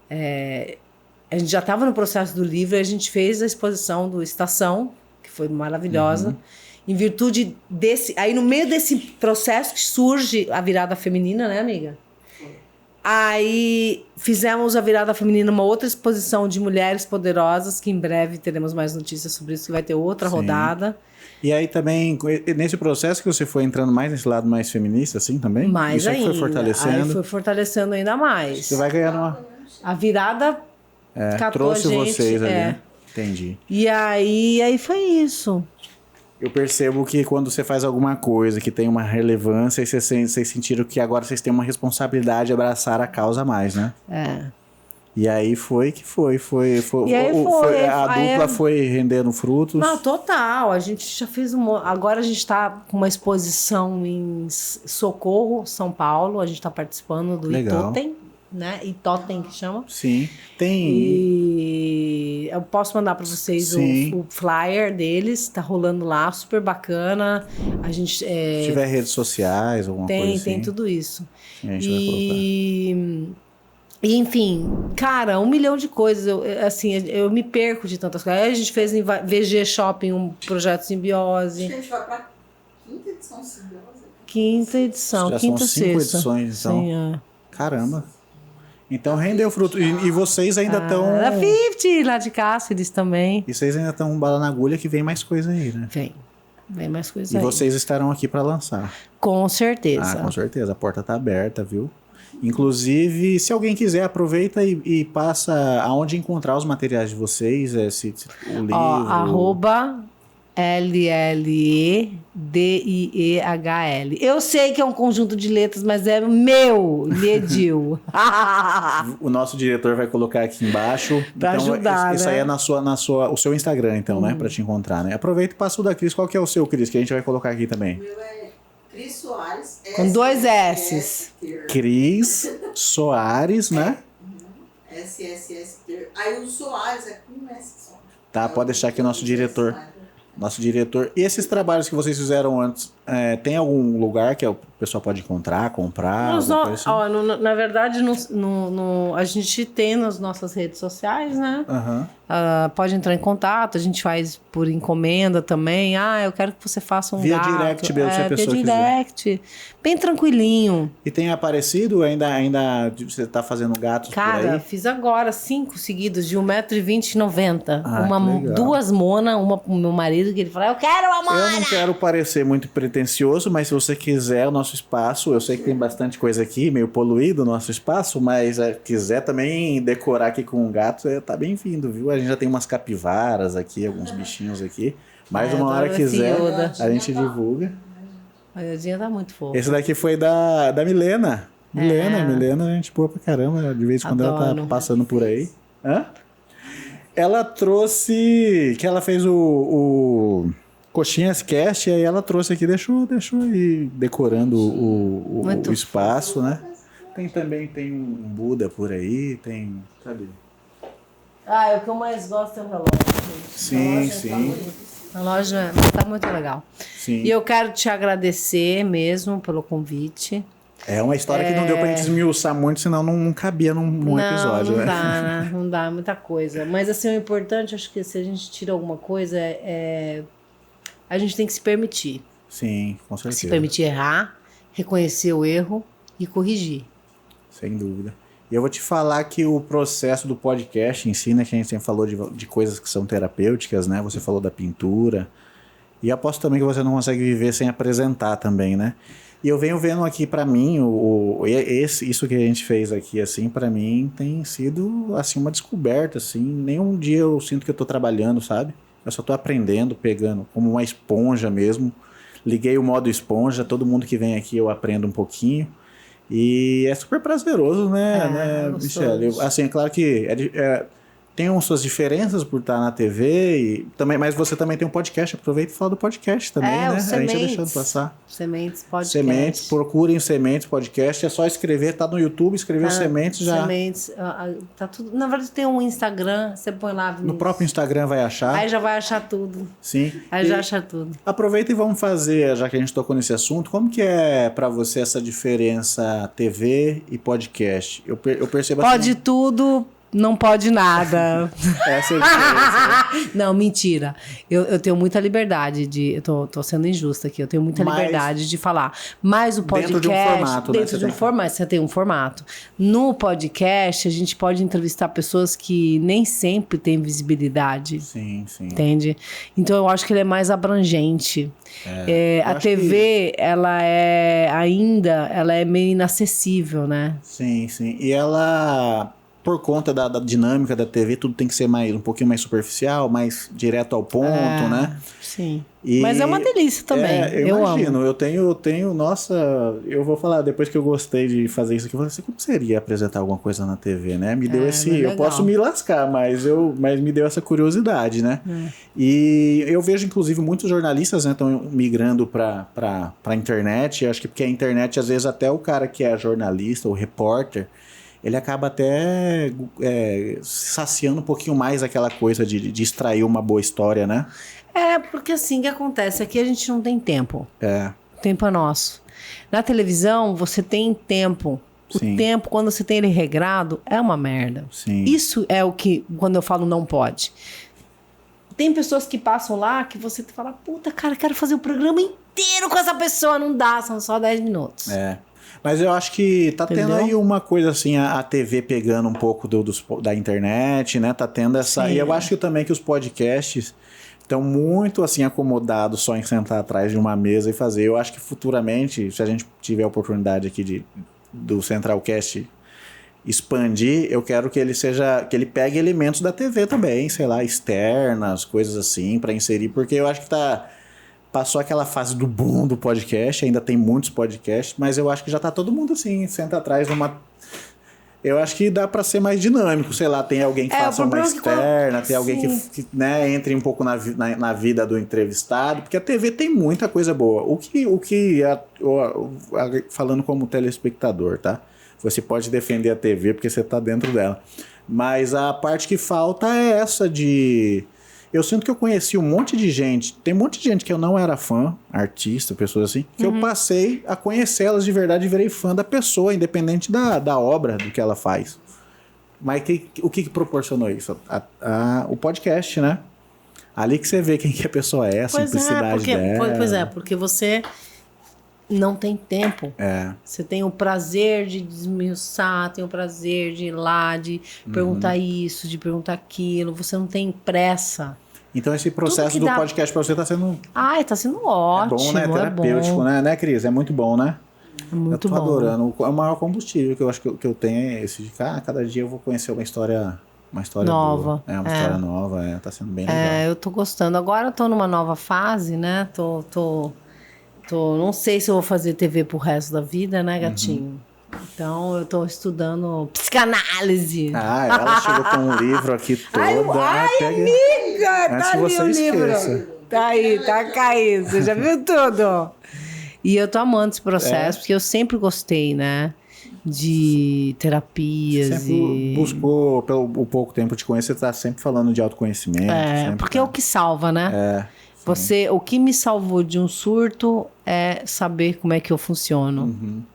a gente já estava no processo do livro e a gente fez a exposição do Estação, que foi maravilhosa. Em virtude desse... Aí no meio desse processo que surge a virada feminina, né, amiga? Aí fizemos a virada feminina, uma outra exposição de mulheres poderosas, que em breve teremos mais notícias sobre isso, que vai ter outra rodada. E aí também, nesse processo que você foi entrando mais nesse lado mais feminista, assim, também? Mais isso ainda. Aí foi fortalecendo? Aí foi fortalecendo ainda mais. Você vai ganhando uma... A virada trouxe a gente, vocês ali. Entendi. E aí foi isso. Eu percebo que quando você faz alguma coisa que tem uma relevância, vocês sentiram que agora vocês têm uma responsabilidade de abraçar a causa mais, né? E aí foi. A dupla foi rendendo frutos. Não, total. A gente já fez agora a gente tá com uma exposição em Socorro, São Paulo. A gente tá participando do Itotem, né? Itotem que chama. Sim. Tem. E eu posso mandar para vocês o flyer deles. Tá rolando lá, super bacana. A gente... Se tiver redes sociais, alguma coisa assim. Tem tudo isso. A gente vai colocar. E, enfim, cara, 1 milhão de coisas. Eu me perco de tantas coisas. Aí a gente fez em VG Shopping um projeto Simbiose. A gente vai pra 5ª edição Simbiose. Quinta edição, Já quinta, são 5 sexta. edições, então. Sim, Caramba. Então rendeu fruto. E vocês ainda estão... A 50 lá de Cáceres também. E vocês ainda estão bala na agulha que vem mais coisa aí, né? Vem mais coisa aí. aí. E vocês estarão aqui para lançar. Com certeza. Com certeza. A porta tá aberta, viu? Inclusive, se alguém quiser, aproveita e passa aonde encontrar os materiais de vocês, o livro... LLEDIEHL. Eu sei que é um conjunto de letras, mas é meu, Ledil. O nosso diretor vai colocar aqui embaixo. Pra então, ajudar, isso né? aí é o seu Instagram, então, né? Pra te encontrar, né? Aproveita e passa o da Cris. Qual que é o seu, Cris? Que a gente vai colocar aqui também. O meu é Cris Soares. Com 2 S's. Cris Soares, né? SSS. Aí o Soares é com um S só. Tá, pode deixar que o nosso diretor nosso diretor. E esses trabalhos que vocês fizeram antes, tem algum lugar que o pessoal pode encontrar, comprar? Assim? Na verdade, a gente tem nas nossas redes sociais, né? Uhum. Pode entrar em contato, a gente faz por encomenda também. Eu quero que você faça um via gato. direct mesmo, se a pessoa via direct. Bem tranquilinho. E tem aparecido? Ainda você tá fazendo gatos por aí? Cara, fiz agora 5 seguidos de 1,20 m e 90. Legal. 2 monas, uma pro meu marido, que ele fala, eu quero uma mona! Eu não quero parecer muito pretencioso, mas se você quiser o nosso espaço, eu sei que tem bastante coisa aqui, meio poluído o nosso espaço, mas quiser também decorar aqui com um gato, tá bem-vindo, viu? A gente já tem umas capivaras aqui, alguns bichinhos aqui. Mais uma hora quiser, a gente divulga. A Iodinha tá muito fofa. Esse daqui foi da Milena. Milena, a gente boa pra caramba. De vez em quando ela tá passando por aí. Ela trouxe... Que ela fez o Coxinhas Cast, aí ela trouxe aqui, deixou aí decorando o espaço, né? Tem um Buda por aí, tem... Cadê? O que eu mais gosto é o relógio. Sim. O relógio tá muito legal. Sim. E eu quero te agradecer mesmo pelo convite. É uma história que não deu pra gente esmiuçar muito, senão não cabia num episódio, não né? Dá, né? Não dá, muita coisa. Mas assim, o importante, acho que se a gente tira alguma coisa, a gente tem que se permitir. Sim, com certeza. Se permitir errar, reconhecer o erro e corrigir. Sem dúvida. E eu vou te falar que o processo do podcast em si, né, que a gente sempre falou de coisas que são terapêuticas, né? Você falou da pintura. E aposto também que você não consegue viver sem apresentar também, né? E eu venho vendo aqui pra mim, isso que a gente fez aqui, assim, pra mim tem sido, assim, uma descoberta, assim. Nenhum dia eu sinto que eu tô trabalhando, sabe? Eu só tô aprendendo, pegando como uma esponja mesmo. Liguei o modo esponja, todo mundo que vem aqui eu aprendo um pouquinho. E é super prazeroso, né, Michele? Assim, é claro que tem suas diferenças por estar na TV, mas você também tem um podcast. Aproveita e fala do podcast também, né? A gente tá deixando passar. Sementes Podcast. Sementes, procurem Sementes Podcast. É só escrever, tá no YouTube, escrever Sementes já. Sementes, tá tudo. Na verdade, tem um Instagram, você põe lá. No próprio Instagram vai achar. Aí já vai achar tudo. Sim. Aí já acha tudo. Aproveita e vamos fazer, já que a gente tocou nesse assunto, como que é pra você essa diferença TV e podcast? Eu percebo assim. Pode tudo. Não pode nada. Essa é a diferença. Não, mentira. Eu tenho muita liberdade de... Eu tô sendo injusta aqui. Eu tenho muita liberdade de falar. Mas o podcast... Dentro de um formato, dentro de um formato. Você tem um formato. No podcast, a gente pode entrevistar pessoas que nem sempre têm visibilidade. Sim. Entende? Então, eu acho que ele é mais abrangente. A TV, ela é meio inacessível, né? Sim. E ela... Por conta da dinâmica da TV, tudo tem que ser um pouquinho mais superficial, mais direto ao ponto, né? Sim. Mas é uma delícia também. Eu imagino. amo. Eu tenho, nossa, eu vou falar, depois que eu gostei de fazer isso aqui, eu falei assim, como seria apresentar alguma coisa na TV, né? Me deu eu posso me lascar, mas me deu essa curiosidade, né? E eu vejo, inclusive, muitos jornalistas estão migrando pra internet, acho que porque a internet, às vezes, até o cara que é jornalista, o repórter, ele acaba até saciando um pouquinho mais aquela coisa de extrair uma boa história, né? Porque assim, o que acontece? Aqui a gente não tem tempo. O tempo é nosso. Na televisão, você tem tempo. Sim. O tempo, quando você tem ele regrado, é uma merda. Sim. Isso é o que, quando eu falo não pode. Tem pessoas que passam lá que você fala, puta, cara, quero fazer o programa inteiro com essa pessoa. Não dá, são só 10 minutos. Mas eu acho que tá Entendeu? tendo aí uma coisa assim, a TV pegando um pouco da internet, né? Tá tendo essa... Sim. E eu acho também que os podcasts estão muito assim acomodados só em sentar atrás de uma mesa e fazer. Eu acho que futuramente, se a gente tiver a oportunidade aqui do Centralcast expandir, eu quero que ele pegue elementos da TV também, sei lá, externas, coisas assim, para inserir, porque eu acho que passou aquela fase do boom do podcast, ainda tem muitos podcasts, mas eu acho que já tá todo mundo assim, senta atrás eu acho que dá para ser mais dinâmico, sei lá, tem alguém que faça uma externa, tem alguém que né, entre um pouco na vida do entrevistado, porque a TV tem muita coisa boa. Falando como telespectador, tá? Você pode defender a TV porque você tá dentro dela. Mas a parte que falta é essa de Eu sinto que eu conheci um monte de gente. Tem um monte de gente que eu não era fã, artista, pessoas assim, que eu passei a conhecer elas de verdade e virei fã da pessoa, independente da obra, do que ela faz. Mas o que proporcionou isso? O podcast, né? Ali que você vê quem que a pessoa é, a simplicidade dela. Pois é, porque você não tem tempo. Você tem o prazer de desmiuçar, tem o prazer de ir lá, de perguntar isso, de perguntar aquilo. Você não tem pressa. Então esse processo do podcast pra você tá sendo... Tá sendo ótimo. É bom, né? Terapêutico, né, Cris? É muito bom, né? É muito eu tô bom. adorando. O maior combustível que eu acho que eu tenho é esse de cada dia eu vou conhecer uma história nova. Boa. Uma história nova, tá sendo bem legal. Eu tô gostando. Agora eu tô numa nova fase, né? Não sei se eu vou fazer TV pro resto da vida, né, gatinho? Então eu tô estudando psicanálise. Ela chegou com um livro aqui todo. Amiga! Antes Tá ali você o livro. esqueça. Tá aí, tá caído. Você já viu tudo? E eu tô amando esse processo, porque eu sempre gostei, né? De terapias. Sempre buscou, pelo pouco tempo de conhecer, você tá sempre falando de autoconhecimento. Porque é o que salva, né? O que me salvou de um surto é saber como é que eu funciono.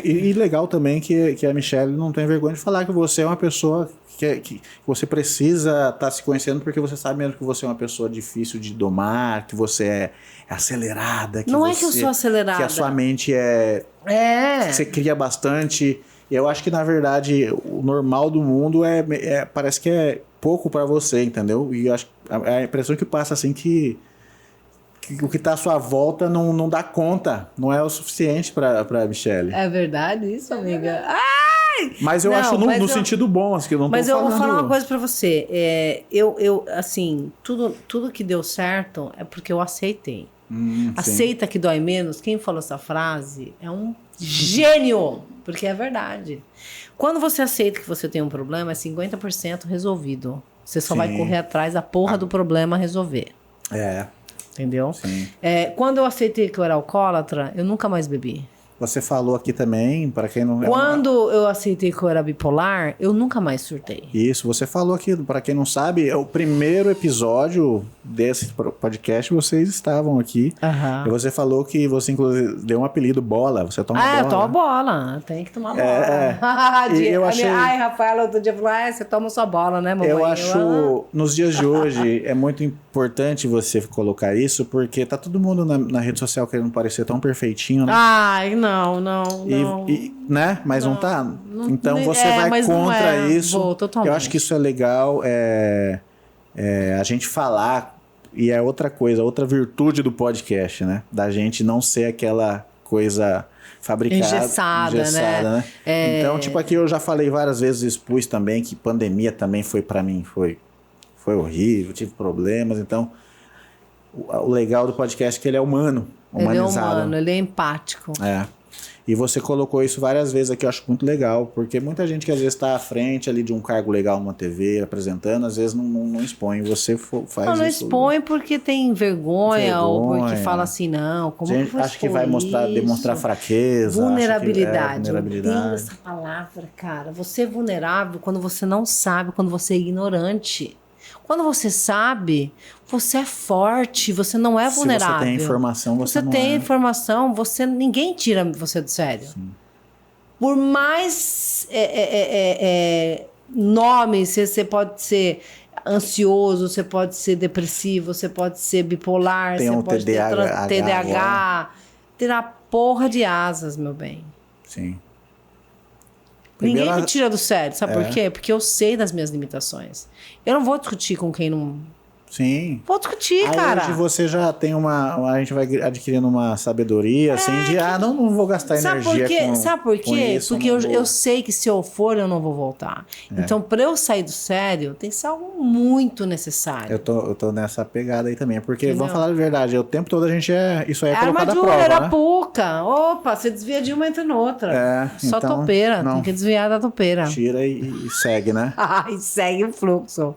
E legal também que a Michelle não tem vergonha de falar que você é uma pessoa que você precisa estar se conhecendo, porque você sabe mesmo que você é uma pessoa difícil de domar, que você é acelerada. Não é que eu sou acelerada. Que a sua mente que você cria bastante. E eu acho que, na verdade, o normal do mundo parece que é pouco pra você, entendeu? E eu acho a impressão que passa assim que o que tá à sua volta não dá conta, não é o suficiente pra Michelle. É verdade isso, amiga? Mas eu acho no sentido bom, assim, que eu não tô falando. Mas eu vou falar uma coisa pra você. Eu assim, tudo que deu certo é porque eu aceitei. Aceita que dói menos. Quem falou essa frase é um gênio, porque é verdade. Quando você aceita que você tem um problema, é 50% resolvido. Você só vai correr atrás da porra do problema resolver. Entendeu? Quando eu aceitei que eu era alcoólatra, eu nunca mais bebi. Você falou aqui também, para quem não... Quando eu aceitei que eu era bipolar, eu nunca mais surtei. Isso, você falou aqui, para quem não sabe, é o primeiro episódio desse podcast, vocês estavam aqui. E você falou que você, inclusive, deu um apelido Bola. Você toma bola? Eu tomo bola. Tem que tomar bola. Eu achei... Rafaela, outro dia falou, você toma sua bola, né, mamãe? Eu acho, nos dias de hoje, é muito importante você colocar isso, porque tá todo mundo na rede social querendo parecer tão perfeitinho, né? Não. Né? Mas não tá? Então você vai contra isso. Eu acho que isso é legal. A gente falar, e é outra coisa, outra virtude do podcast, né? Da gente não ser aquela coisa fabricada, engessada, né? Então, tipo, aqui eu já falei várias vezes, expus também que pandemia também foi pra mim, foi horrível, tive problemas. Então, o legal do podcast é que ele é humano, humanizado. Ele é humano, ele é empático. E você colocou isso várias vezes aqui, eu acho muito legal, porque muita gente que às vezes está à frente ali de um cargo legal numa TV, apresentando, às vezes não expõe. Você faz isso. Não expõe porque tem vergonha, ou porque fala assim, não, como gente, que eu acho que vai demonstrar fraqueza. Vulnerabilidade. Vulnerabilidade. Eu odeio essa palavra, cara. Você é vulnerável quando você não sabe, quando você é ignorante. Quando você sabe, você é forte, você não é vulnerável. Se você tem informação, você não tem informação, ninguém tira você do sério. Sim. Por mais nome, você pode ser ansioso, você pode ser depressivo, você pode ser bipolar, você pode ter TDAH, ter a porra de asas, meu bem. Sim. Ninguém me tira do sério, sabe por quê? Porque eu sei das minhas limitações. Eu não vou discutir com quem não... Sim. Vou discutir, cara. Hoje você já tem a gente vai adquirindo uma sabedoria, assim, não vou gastar energia Sabe por quê? Porque eu sei que se eu for, eu não vou voltar. Então, pra eu sair do sério, tem que ser algo muito necessário. Eu tô nessa pegada aí também, porque, vamos falar a verdade, o tempo todo a gente isso aí é colocado à prova, armadura, né? arapuca. Opa, você desvia de uma, entra noutra. Só então, topeira, tem que desviar da topeira. Tira e segue, né? E segue o fluxo.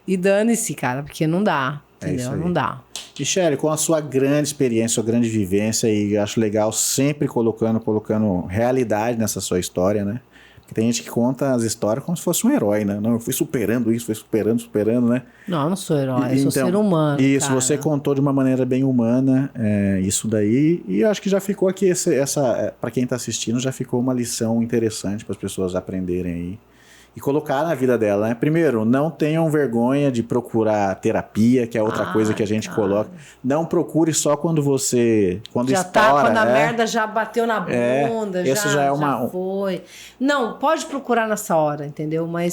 E dane-se, cara, porque não dá, entendeu? Não dá. Michelle, com a sua grande experiência, sua grande vivência, e acho legal sempre colocando realidade nessa sua história, né? Tem gente que conta as histórias como se fosse um herói, né? Não, eu fui superando isso, fui superando, né? Não, eu não sou herói, eu sou ser humano. Isso, cara. você contou de uma maneira bem humana, isso daí. E eu acho que já ficou aqui, para quem tá assistindo, já ficou uma lição interessante para as pessoas aprenderem aí. E colocar na vida dela, né? Primeiro, não tenham vergonha de procurar terapia, que é outra coisa que a gente coloca. Não procure só quando já estoura. Tá, quando a merda já bateu na bunda, já foi. Não, pode procurar nessa hora, entendeu? Mas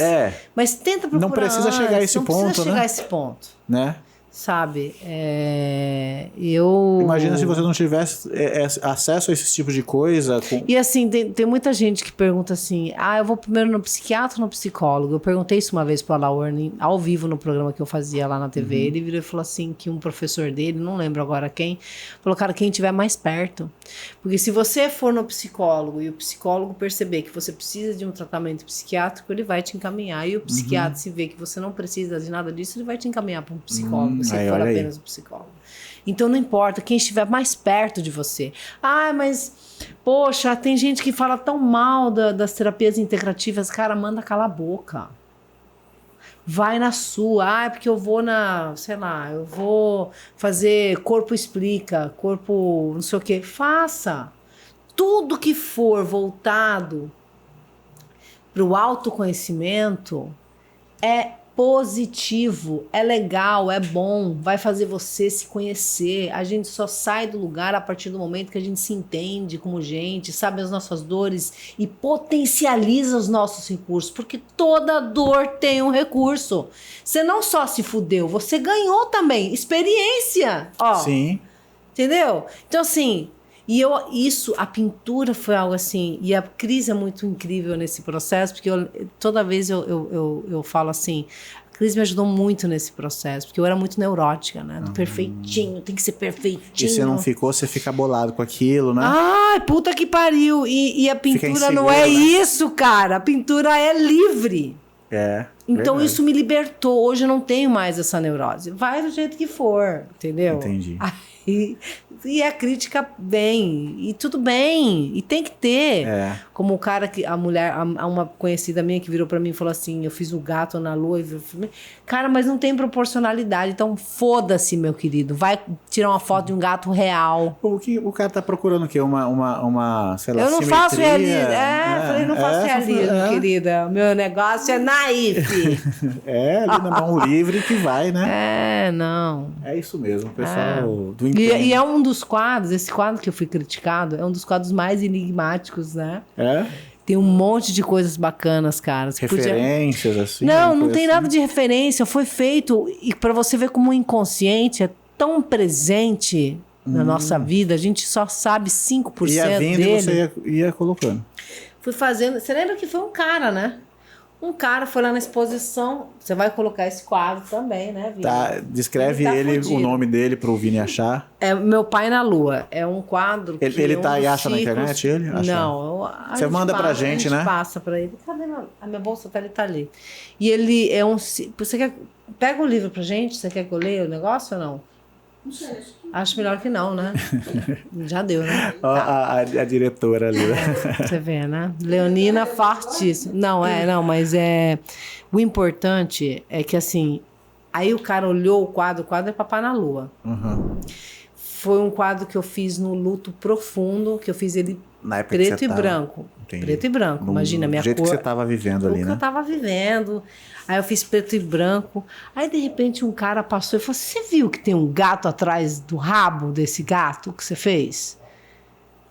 tenta procurar. Não precisa chegar a esse ponto, Não precisa chegar né? a esse ponto. Né? Sabe? Eu... Imagina se você não tivesse acesso a esse tipo de coisa. E assim, tem muita gente que pergunta assim, eu vou primeiro no psiquiatra ou no psicólogo? Eu perguntei isso uma vez para o Alain, ao vivo no programa que eu fazia lá na TV. Ele virou e falou assim, que um professor dele, não lembro agora quem, falou, cara, quem estiver mais perto. Porque se você for no psicólogo e o psicólogo perceber que você precisa de um tratamento psiquiátrico, ele vai te encaminhar. E o psiquiatra, se vê que você não precisa de nada disso, ele vai te encaminhar para um psicólogo. Se for apenas um psicólogo. Então não importa quem estiver mais perto de você. Mas, poxa, tem gente que fala tão mal das terapias integrativas. Cara, manda calar a boca. Vai na sua. É porque eu vou eu vou fazer corpo explica, corpo não sei o quê. Faça. Tudo que for voltado para o autoconhecimento é positivo, é legal, é bom, vai fazer você se conhecer. A gente só sai do lugar a partir do momento que a gente se entende como gente, sabe as nossas dores e potencializa os nossos recursos, porque toda dor tem um recurso. Você não só se fudeu, você ganhou também experiência. Sim. Entendeu? Então assim, a pintura foi algo assim, e a Cris é muito incrível nesse processo, porque toda vez eu falo assim, a Cris me ajudou muito nesse processo, porque eu era muito neurótica, né? Do perfeitinho, tem que ser perfeitinho. E se não ficou, você fica bolado com aquilo, né? Ai, puta que pariu! E a pintura não é isso, cara! A pintura é livre. Então verdade. isso me libertou. Hoje eu não tenho mais essa neurose. Vai do jeito que for, entendeu? Entendi. E a crítica vem, e tudo bem, e tem que ter. Como o cara uma conhecida minha que virou pra mim e falou assim, eu fiz o gato na lua, cara, mas não tem proporcionalidade, então foda-se, meu querido, vai tirar uma foto de um gato real. O cara tá procurando o quê? Uma sei lá, eu não simetria? faço realismo, falei, não faço realismo, querida, meu negócio é naif. Ali na mão livre que vai, né? Não. É isso mesmo, o pessoal do E é um dos quadros, esse quadro que eu fui criticado, é um dos quadros mais enigmáticos, né? Tem um monte de coisas bacanas, cara. Referências, assim? Não tem nada de referência. Foi feito, e para você ver como o inconsciente é tão presente na nossa vida, a gente só sabe 5% dele. E você ia colocando. Fui fazendo... Você lembra que foi um cara, né? Um cara foi lá na exposição. Você vai colocar esse quadro também, né, Vini? Tá, descreve o nome dele pro Vini achar. É Meu Pai na Lua. É um quadro que ele tá e acha ciclos... na internet, ele? Acha? Não. Você manda pra gente, né? A gente passa pra ele. Cadê a minha bolsa? Ele tá ali. E ele é um... Você quer... Pega o livro pra gente. Você quer que eu leia o negócio ou não? Não sei, Acho melhor que não, né? Já deu, né? A diretora ali. Você vê, né? Leonina fortíssima. Não, mas o importante é que assim, aí o cara olhou o quadro é Papai na Lua. Foi um quadro que eu fiz no luto profundo, que eu fiz ele preto e branco. Entendi. Preto e branco, imagina, minha cor. Do jeito que você estava vivendo ali, né? O que eu estava vivendo. Aí eu fiz preto e branco. Aí, de repente, um cara passou e falou, você viu que tem um gato atrás do rabo desse gato que você fez?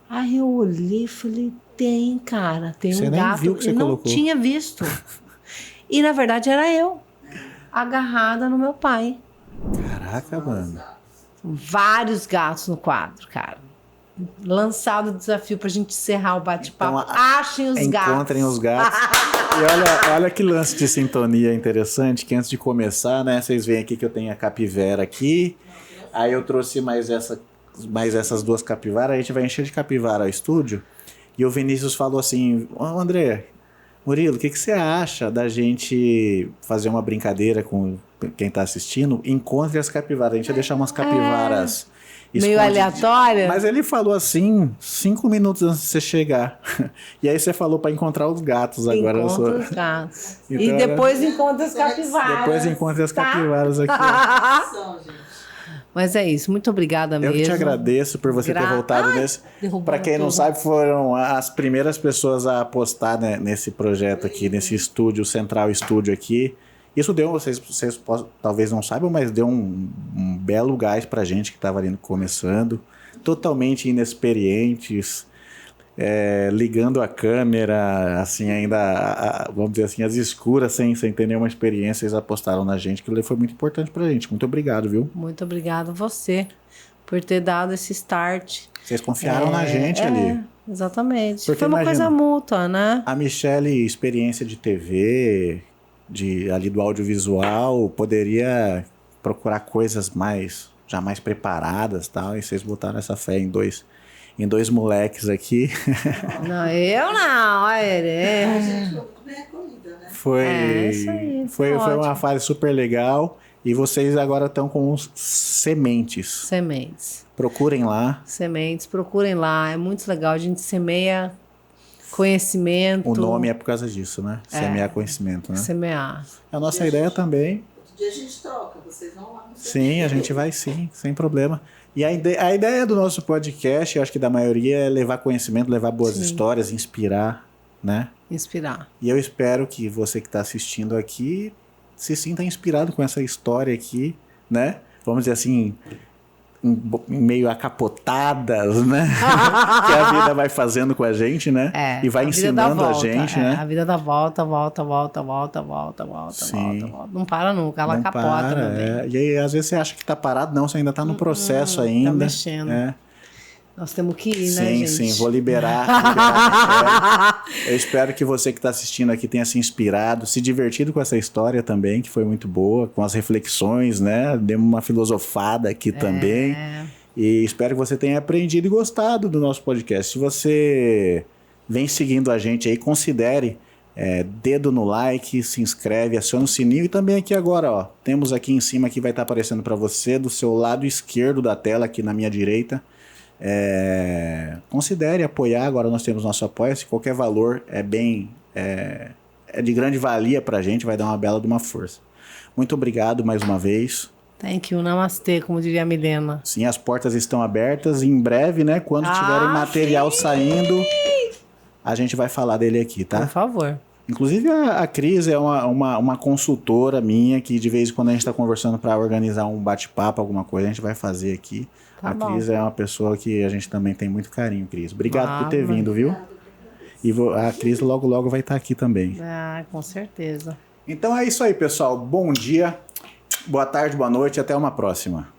Aí eu olhei e falei, tem, cara, tem um gato. Viu que você colocou. Não tinha visto. E, na verdade, era eu, agarrada no meu pai. Caraca, mano. Vários gatos no quadro, cara. Lançado o desafio pra gente encerrar o bate-papo. Então, achem os gatos. Encontrem os gatos. E olha que lance de sintonia interessante, que antes de começar, né, vocês veem aqui que eu tenho a capivara aqui, aí eu trouxe mais essas duas capivaras, a gente vai encher de capivara ao estúdio, e o Vinícius falou assim, André, Murilo, o que você acha da gente fazer uma brincadeira com quem tá assistindo? Encontre as capivaras, a gente vai deixar umas capivaras Meio aleatória? Mas ele falou assim 5 minutos antes de você chegar. E aí você falou para encontrar os gatos agora. Encontra os gatos. Então, e depois encontra as capivaras. Depois encontra as tá? capivaras aqui. São, gente. Mas é isso, muito obrigada mesmo. Eu que te agradeço por você ter voltado nesse. Para quem não sabe, foram as primeiras pessoas a apostar, né, nesse projeto aqui, nesse estúdio, Central Estúdio aqui. Isso deu, vocês talvez não saibam, mas deu um belo gás pra gente que estava ali começando, totalmente inexperientes, ligando a câmera, assim, ainda, vamos dizer assim, às escuras, sem ter nenhuma experiência, eles apostaram na gente, que foi muito importante pra gente. Muito obrigado, viu? Muito obrigado a você por ter dado esse start. Vocês confiaram na gente ali. Exatamente. Porque foi uma coisa mútua, né? A Michelle, experiência de TV, ali do audiovisual, poderia procurar coisas já mais preparadas, tal, e vocês botaram essa fé em dois moleques aqui. Não, eu não. A gente foi muito bem acolhida, né? Isso aí, Foi uma fase super legal. E vocês agora estão com uns sementes. Sementes. Procurem lá. Sementes, procurem lá. É muito legal. A gente semeia conhecimento. O nome é por causa disso, né? Semear conhecimento, né? Semear. A nossa ideia também. Outro dia a gente troca, vocês vão lá. Sim, a gente vai sim, sem problema. E a ideia do nosso podcast, eu acho que da maioria, é levar conhecimento, levar boas histórias, inspirar, né? Inspirar. E eu espero que você que está assistindo aqui se sinta inspirado com essa história aqui, né? Vamos dizer assim, meio acapotadas, né? Que a vida vai fazendo com a gente, né? E vai ensinando a gente, né? A vida dá volta. Sim. Não para nunca, ela não capota para, também. E aí, às vezes você acha que tá parado, não, você ainda tá no processo ainda. Tá mexendo. Nós temos que ir, né, gente? Sim, vou liberar a Michelle. Eu espero que você que está assistindo aqui tenha se inspirado, se divertido com essa história também, que foi muito boa, com as reflexões, né? Demos uma filosofada aqui também. E espero que você tenha aprendido e gostado do nosso podcast. Se você vem seguindo a gente aí, considere dedo no like, se inscreve, aciona o sininho. E também aqui agora, ó, temos aqui em cima, que vai estar aparecendo para você, do seu lado esquerdo da tela, aqui na minha direita. Considere apoiar. Agora nós temos nosso apoia-se. Qualquer valor é de grande valia pra gente, vai dar uma bela de uma força. Muito obrigado mais uma vez. Thank you, namastê, como diria a Milena. Sim, as portas estão abertas e em breve, né, quando tiverem material saindo, a gente vai falar dele aqui, tá? Por favor. Inclusive a Cris é uma consultora minha, que de vez em quando a gente está conversando para organizar um bate-papo, alguma coisa, a gente vai fazer aqui. A Cris é uma pessoa que a gente também tem muito carinho, Cris. Obrigado por ter vindo, viu? E a Cris logo vai estar aqui também. Com certeza. Então é isso aí, pessoal. Bom dia, boa tarde, boa noite, até uma próxima.